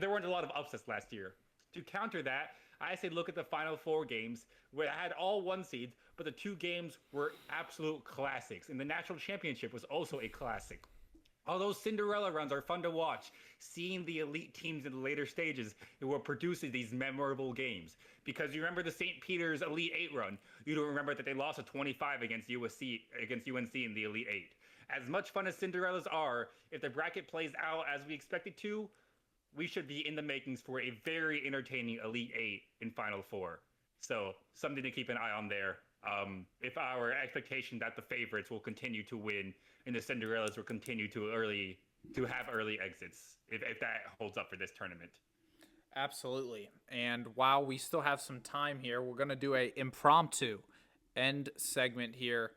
There weren't a lot of upsets last year. To counter that, I say look at the Final Four games where I had all 1 seeds, but the 2 games were absolute classics. And the national championship was also a classic. All those Cinderella runs are fun to watch. Seeing the elite teams in the later stages is what produces these memorable games. Because you remember the St. Peter's Elite 8 run. You don't remember that they lost a 25 against UNC in the Elite 8. As much fun as Cinderellas are, if the bracket plays out as we expect it to, we should be in the makings for a very entertaining Elite 8 in Final Four. So something to keep an eye on there. If our expectation that the favorites will continue to win and the Cinderellas will continue to have early exits, if that holds up for this tournament. Absolutely. And while we still have some time here, we're going to do a impromptu end segment here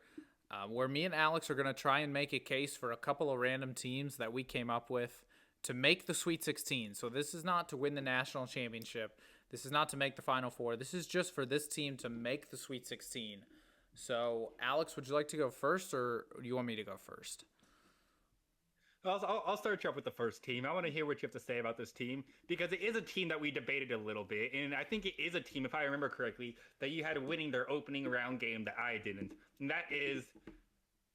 where me and Alex are going to try and make a case for a couple of random teams that we came up with to make the Sweet 16. So this is not to win the national championship. This is not to make the Final Four. This is just for this team to make the Sweet 16. So, Alex, would you like to go first, or do you want me to go first? I'll start you up with the first team. I want to hear what you have to say about this team because it is a team that we debated a little bit, and I think it is a team, if I remember correctly, that you had winning their opening round game that I didn't, and that is,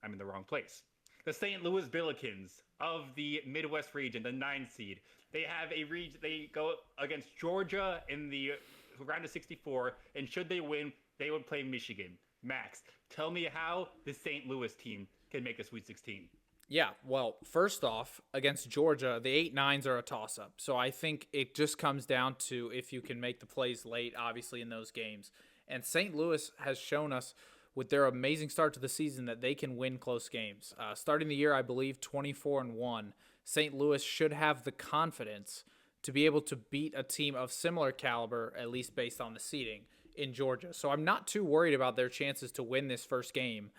I'm in the wrong place. The St. Louis Billikens of the Midwest region, the 9 seed. They have they go against Georgia in the round of 64, and should they win, they would play Michigan. Max, tell me how the St. Louis team can make the Sweet 16. Yeah, well, first off, against Georgia, the 8-9s are a toss-up. So I think it just comes down to if you can make the plays late, obviously, in those games. And St. Louis has shown us with their amazing start to the season that they can win close games. Starting the year, I believe, 24-1. St. Louis should have the confidence to be able to beat a team of similar caliber, at least based on the seeding, in Georgia. So I'm not too worried about their chances to win this first game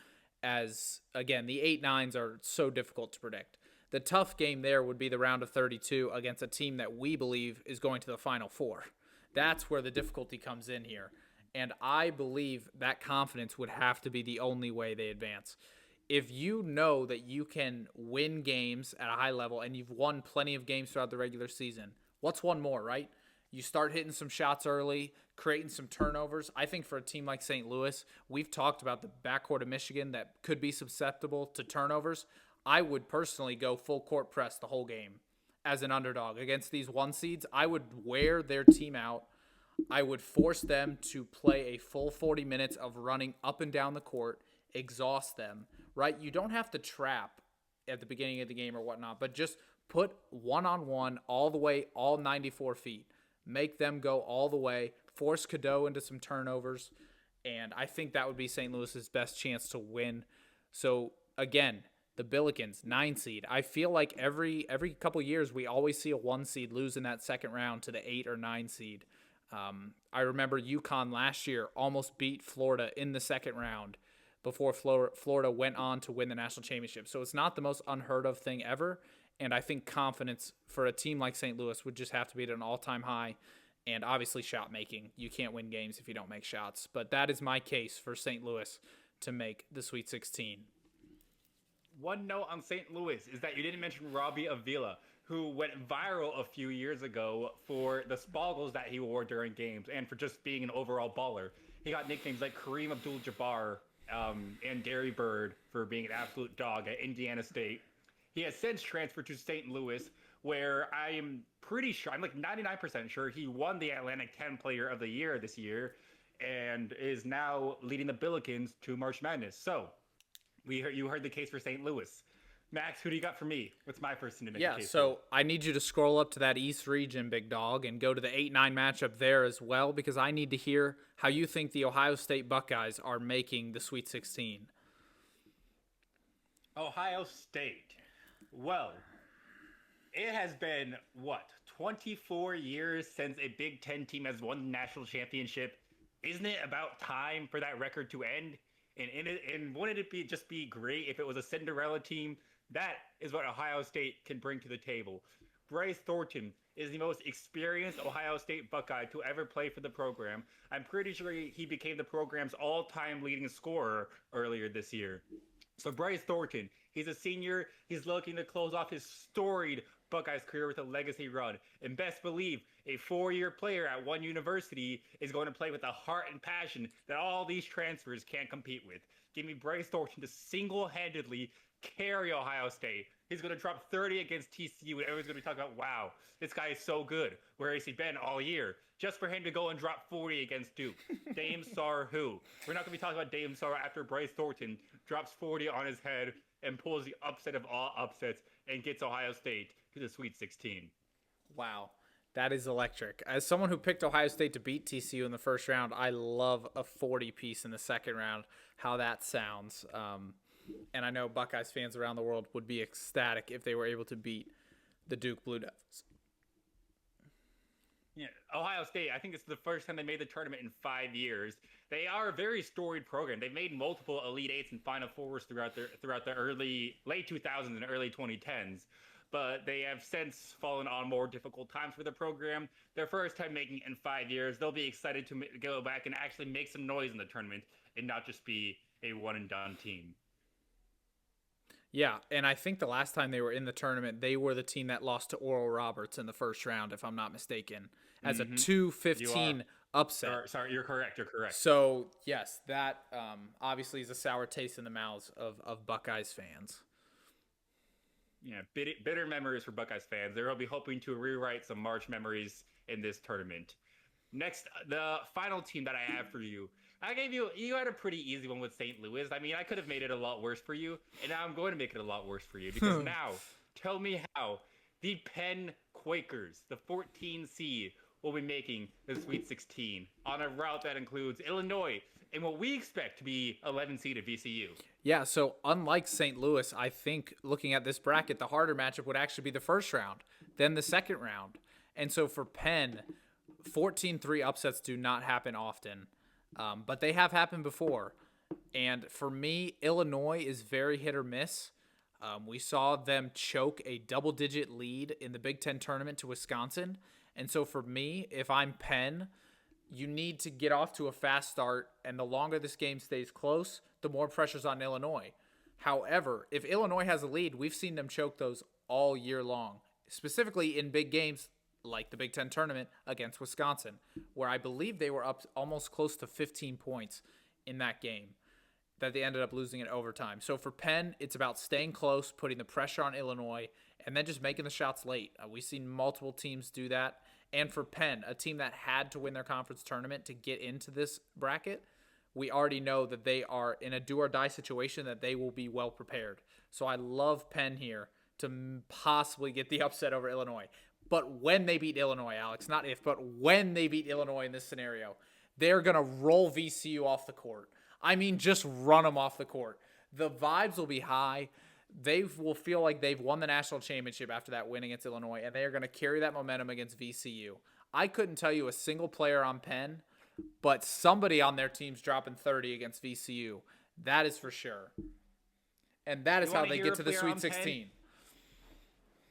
as, again, the 8-9s are so difficult to predict. The tough game there would be the round of 32 against a team that we believe is going to the Final Four. That's where the difficulty comes in here. And I believe that confidence would have to be the only way they advance. If you know that you can win games at a high level and you've won plenty of games throughout the regular season, what's one more, right? You start hitting some shots early, creating some turnovers. I think for a team like St. Louis, we've talked about the backcourt of Michigan that could be susceptible to turnovers. I would personally go full court press the whole game as an underdog against these 1 seeds. I would wear their team out. I would force them to play a full 40 minutes of running up and down the court, exhaust them, right? You don't have to trap at the beginning of the game or whatnot, but just put one-on-one all the way, all 94 feet. Make them go all the way, force Cadeau into some turnovers, and I think that would be St. Louis's best chance to win. So again, the Billikens, 9 seed. I feel like every couple years we always see a 1 seed lose in that second round to the 8 or 9 seed. I remember UConn last year almost beat Florida in the second round before Florida went on to win the national championship. So it's not the most unheard of thing ever. And I think confidence for a team like St. Louis would just have to be at an all-time high. And obviously shot making. You can't win games if you don't make shots. But that is my case for St. Louis to make the Sweet 16. One note on St. Louis is that you didn't mention Robbie Avila, who went viral a few years ago for the spoggles that he wore during games and for just being an overall baller. He got nicknames like Kareem Abdul-Jabbar and Gary Bird for being an absolute dog at Indiana State. He has since transferred to St. Louis, where I am pretty sure, I'm like 99% sure, he won the Atlantic 10 Player of the Year this year and is now leading the Billikens to March Madness. So, you heard the case for St. Louis. Max, who do you got for me? What's my person to make the case so I need you to scroll up to that East region, big dog, and go to the 8-9 matchup there as well, because I need to hear how you think the Ohio State Buckeyes are making the Sweet 16. Ohio State. Well, it has been, 24 years since a Big Ten team has won the national championship. Isn't it about time for that record to end? And wouldn't it be great if it was a Cinderella team? That is what Ohio State can bring to the table. Bryce Thornton is the most experienced Ohio State Buckeye to ever play for the program. I'm pretty sure he became the program's all-time leading scorer earlier this year. So Bryce Thornton, he's a senior. He's looking to close off his storied Buckeyes career with a legacy run. And best believe, a 4-year player at one university is going to play with the heart and passion that all these transfers can't compete with. Give me Bryce Thornton to single-handedly carry Ohio State. He's going to drop 30 against TCU, and everyone's going to be talking about, wow, this guy is so good. Where has he been all year? Just for him to go and drop 40 against Duke. Dame Sar who? We're not going to be talking about Dame Sar after Bryce Thornton drops 40 on his head and pulls the upset of all upsets and gets Ohio State to the Sweet 16. Wow, that is electric. As someone who picked Ohio State to beat TCU in the first round, I love a 40 piece in the second round, how that sounds. And I know Buckeyes fans around the world would be ecstatic if they were able to beat the Duke Blue Devils. Yeah, Ohio State, I think it's the first time they made the tournament in 5 years. They are a very storied program. They've made multiple Elite Eights and Final Fours throughout the late 2000s and early 2010s. But they have since fallen on more difficult times for the program. Their first time making it in 5 years. They'll be excited to go back and actually make some noise in the tournament and not just be a one-and-done team. Yeah, and I think the last time they were in the tournament, they were the team that lost to Oral Roberts in the first round, if I'm not mistaken, as a 2-15 upset. Sorry, you're correct. So, yes, that obviously is a sour taste in the mouths of Buckeyes fans. Yeah, bitter memories for Buckeyes fans. They'll be hoping to rewrite some March memories in this tournament. Next, the final team that I have for you. You had a pretty easy one with St. Louis. I mean, I could have made it a lot worse for you, and now I'm going to make it a lot worse for you, because now, tell me how the Penn Quakers, the 14 seed, will be making the Sweet 16 on a route that includes Illinois and what we expect to be 11 seed at VCU. Yeah, so unlike St. Louis, I think looking at this bracket, the harder matchup would actually be the first round, then the second round. And so for Penn, 14-3 upsets do not happen often. But they have happened before. And for me, Illinois is very hit or miss. We saw them choke a double-digit lead in the Big Ten tournament to Wisconsin. And so for me, if I'm Penn, you need to get off to a fast start. And the longer this game stays close, the more pressure's on Illinois. However, if Illinois has a lead, we've seen them choke those all year long, specifically in big games like the Big Ten tournament against Wisconsin, where I believe they were up almost close to 15 points in that game that they ended up losing in overtime. So for Penn, it's about staying close, putting the pressure on Illinois, and then just making the shots late. We've seen multiple teams do that. And for Penn, a team that had to win their conference tournament to get into this bracket, we already know that they are in a do-or-die situation, that they will be well prepared. So I love Penn here to possibly get the upset over Illinois. But when they beat Illinois, Alex, not if, but when they beat Illinois in this scenario, they're going to roll VCU off the court. I mean, just run them off the court. The vibes will be high. They will feel like they've won the national championship after that win against Illinois, and they are going to carry that momentum against VCU. I couldn't tell you a single player on Penn, but somebody on their team's dropping 30 against VCU. That is for sure. And that is how they get to the Sweet 16.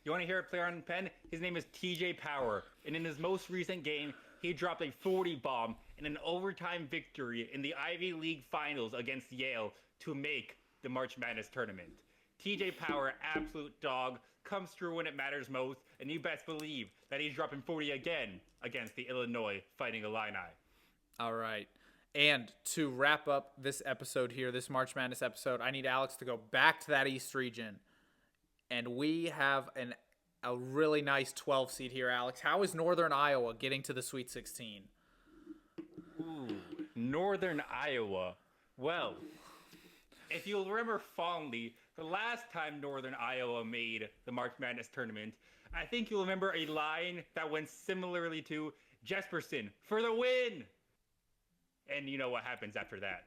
You want to hear a player on Penn? His name is TJ Power. And in his most recent game, he dropped a 40 bomb in an overtime victory in the Ivy League Finals against Yale to make the March Madness tournament. TJ Power, absolute dog, comes through when it matters most, and you best believe that he's dropping 40 again against the Illinois Fighting Illini. All right. And to wrap up this episode here, this March Madness episode, I need Alex to go back to that East region. And we have a really nice 12 seed here, Alex. How is Northern Iowa getting to the Sweet 16? Ooh, Northern Iowa. Well, if you'll remember fondly, the last time Northern Iowa made the March Madness tournament, I think you'll remember a line that went similarly to Jesperson for the win. And you know what happens after that.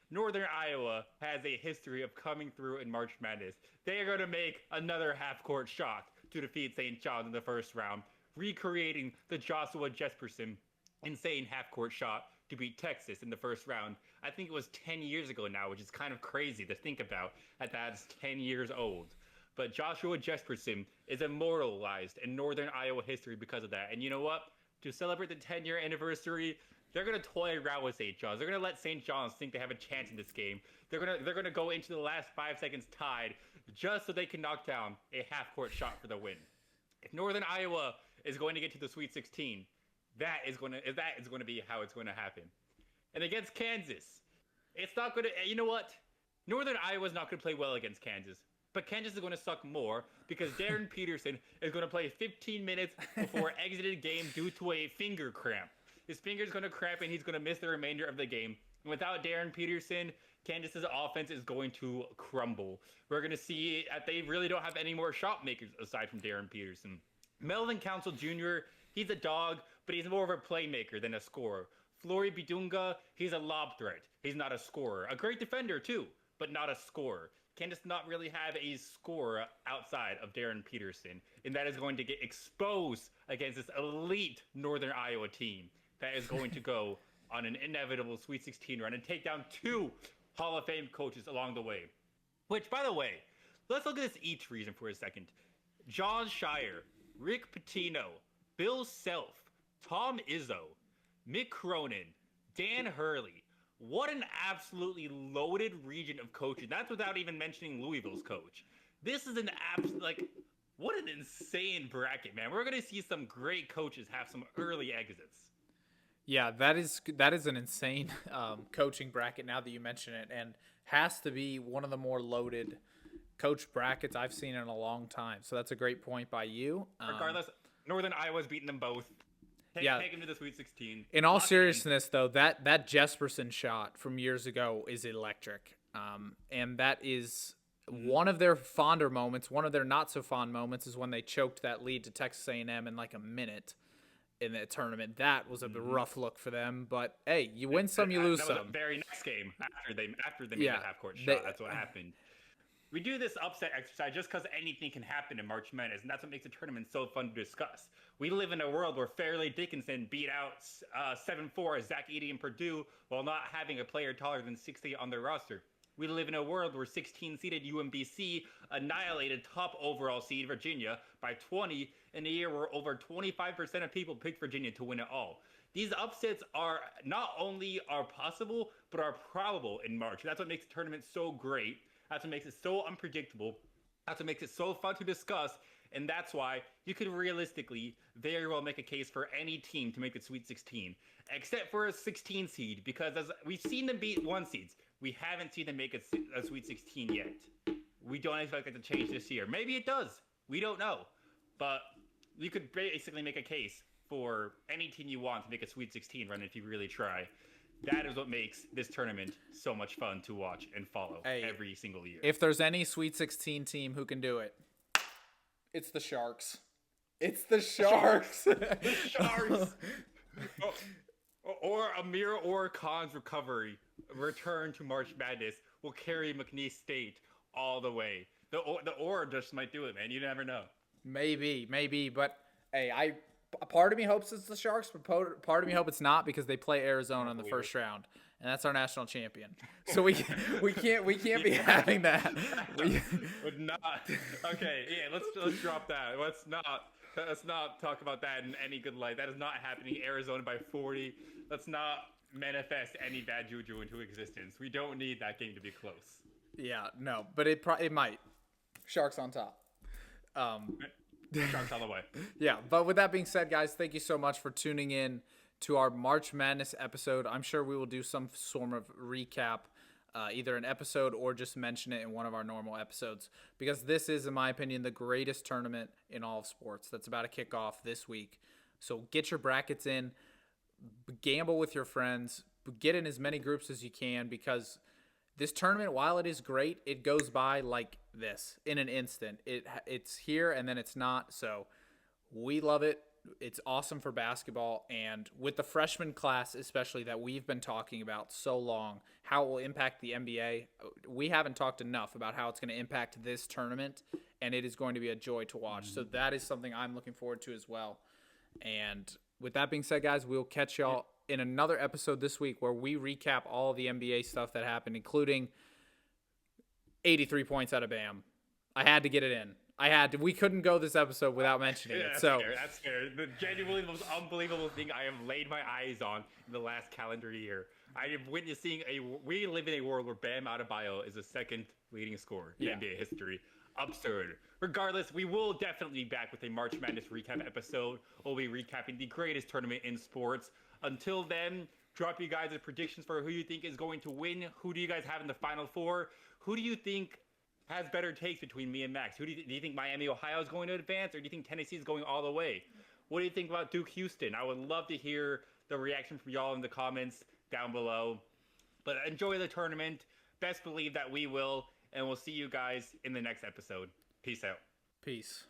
Northern Iowa has a history of coming through in March Madness. They are going to make another half-court shot to defeat St. John's in the first round, recreating the Joshua Jesperson insane half-court shot to beat Texas in the first round. I think it was 10 years ago now, which is kind of crazy to think about at that's 10 years old. But Joshua Jesperson is immortalized in Northern Iowa history because of that. And you know what? To celebrate the 10-year anniversary, they're going to toy around with St. John's. They're going to let St. John's think they have a chance in this game. They're going to go into the last 5 seconds tied just so they can knock down a half-court shot for the win. If Northern Iowa is going to get to the Sweet 16, that is going to be how it's going to happen. And against Kansas, it's not going to, you know what? Northern Iowa is not going to play well against Kansas. But Kansas is going to suck more because Darren Peterson is going to play 15 minutes before exiting the game due to a finger cramp. His finger's going to cramp and he's going to miss the remainder of the game. And without Darren Peterson, Kansas's offense is going to crumble. We're going to see that they really don't have any more shot makers aside from Darren Peterson. Melvin Council Jr., he's a dog, but he's more of a playmaker than a scorer. Flory Bidunga, he's a lob threat. He's not a scorer. A great defender too, but not a scorer. Kansas not really have a scorer outside of Darren Peterson, and that is going to get exposed against this elite Northern Iowa team that is going to go on an inevitable Sweet 16 run and take down 2 Hall of Fame coaches along the way. Which, by the way, let's look at this East region for a second. John Shire, Rick Pitino, Bill Self, Tom Izzo, Mick Cronin, Dan Hurley. What an absolutely loaded region of coaches. That's without even mentioning Louisville's coach. This is an what an insane bracket, man. We're going to see some great coaches have some early exits. Yeah, that is an insane coaching bracket now that you mention it, and has to be one of the more loaded coach brackets I've seen in a long time. So that's a great point by you. Regardless, Northern Iowa's beaten them both. Take him to the Sweet 16. In all seriousness, though, that Jesperson shot from years ago is electric. And that is one of their fonder moments. One of their not so fond moments is when they choked that lead to Texas A&M in like a minute in the tournament. That was a rough look for them. But hey, you win some, you lose some. That was the very next game after they made the half-court shot. That's what happened. We do this upset exercise just because anything can happen in March Madness, and that's what makes the tournament so fun to discuss. We live in a world where Fairleigh Dickinson beat out 7-4 Zach Edey and Purdue while not having a player taller than 6'8" on their roster. We live in a world where 16-seeded UMBC annihilated top overall seed Virginia by 20 in a year where over 25% of people picked Virginia to win it all. These upsets are not only are possible, but are probable in March. That's what makes the tournament so great. That's what makes it so unpredictable. That's what makes it so fun to discuss. And that's why you could realistically very well make a case for any team to make the Sweet 16, except for a 16 seed, because as we've seen them beat 1 seeds, we haven't seen them make a Sweet 16 yet. We don't expect it to change this year. Maybe it does. We don't know. But you could basically make a case for any team you want to make a Sweet 16 run if you really try. That is what makes this tournament so much fun to watch and follow every single year. If there's any Sweet 16 team who can do it, it's the Sharks. It's the Sharks. The Sharks. or Amir or Khan's recovery, return to March Madness will carry McNeese State all the way. The or just might do it, man. You never know. Maybe, but hey, a part of me hopes it's the Sharks, but part of me hope it's not because they play Arizona in the first round, and that's our national champion. So we can't be having that. Would not. Okay, yeah. Let's drop that. Let's not talk about that in any good light. That is not happening. Arizona by 40. Let's not manifest any bad juju into existence. We don't need that game to be close. Yeah, no, but it might. Sharks on top. Sharks all the way. Yeah, but with that being said, guys, thank you so much for tuning in to our March Madness episode. I'm sure we will do some sort of recap, either an episode or just mention it in one of our normal episodes, because this is, in my opinion, the greatest tournament in all of sports that's about to kick off this week. So get your brackets in, gamble with your friends, get in as many groups as you can, because this tournament, while it is great, it goes by like this in an instant. It's here and then it's not. So we love it. It's awesome for basketball, and with the freshman class especially that we've been talking about so long, how it will impact the NBA. We haven't talked enough about how it's going to impact this tournament, and it is going to be a joy to watch. So that is something I'm looking forward to as well. And with that being said, guys, we'll catch y'all in another episode this week where we recap all of the NBA stuff that happened, including 83 points out of Bam. I had to get it in. We couldn't go this episode without mentioning it. So that's fair. The genuinely most unbelievable thing I have laid my eyes on in the last calendar year. I am witnessing we live in a world where Bam Adebayo is the second leading scorer in NBA history. Absurd. Regardless, we will definitely be back with a March Madness recap episode. We'll be recapping the greatest tournament in sports. Until then, drop you guys' predictions for who you think is going to win. Who do you guys have in the Final Four? Who do you think has better takes between me and Max? Do you think Miami, Ohio is going to advance, or do you think Tennessee is going all the way? What do you think about Duke, Houston? I would love to hear the reaction from y'all in the comments down below. But enjoy the tournament. Best believe that we will, and we'll see you guys in the next episode. Peace out. Peace.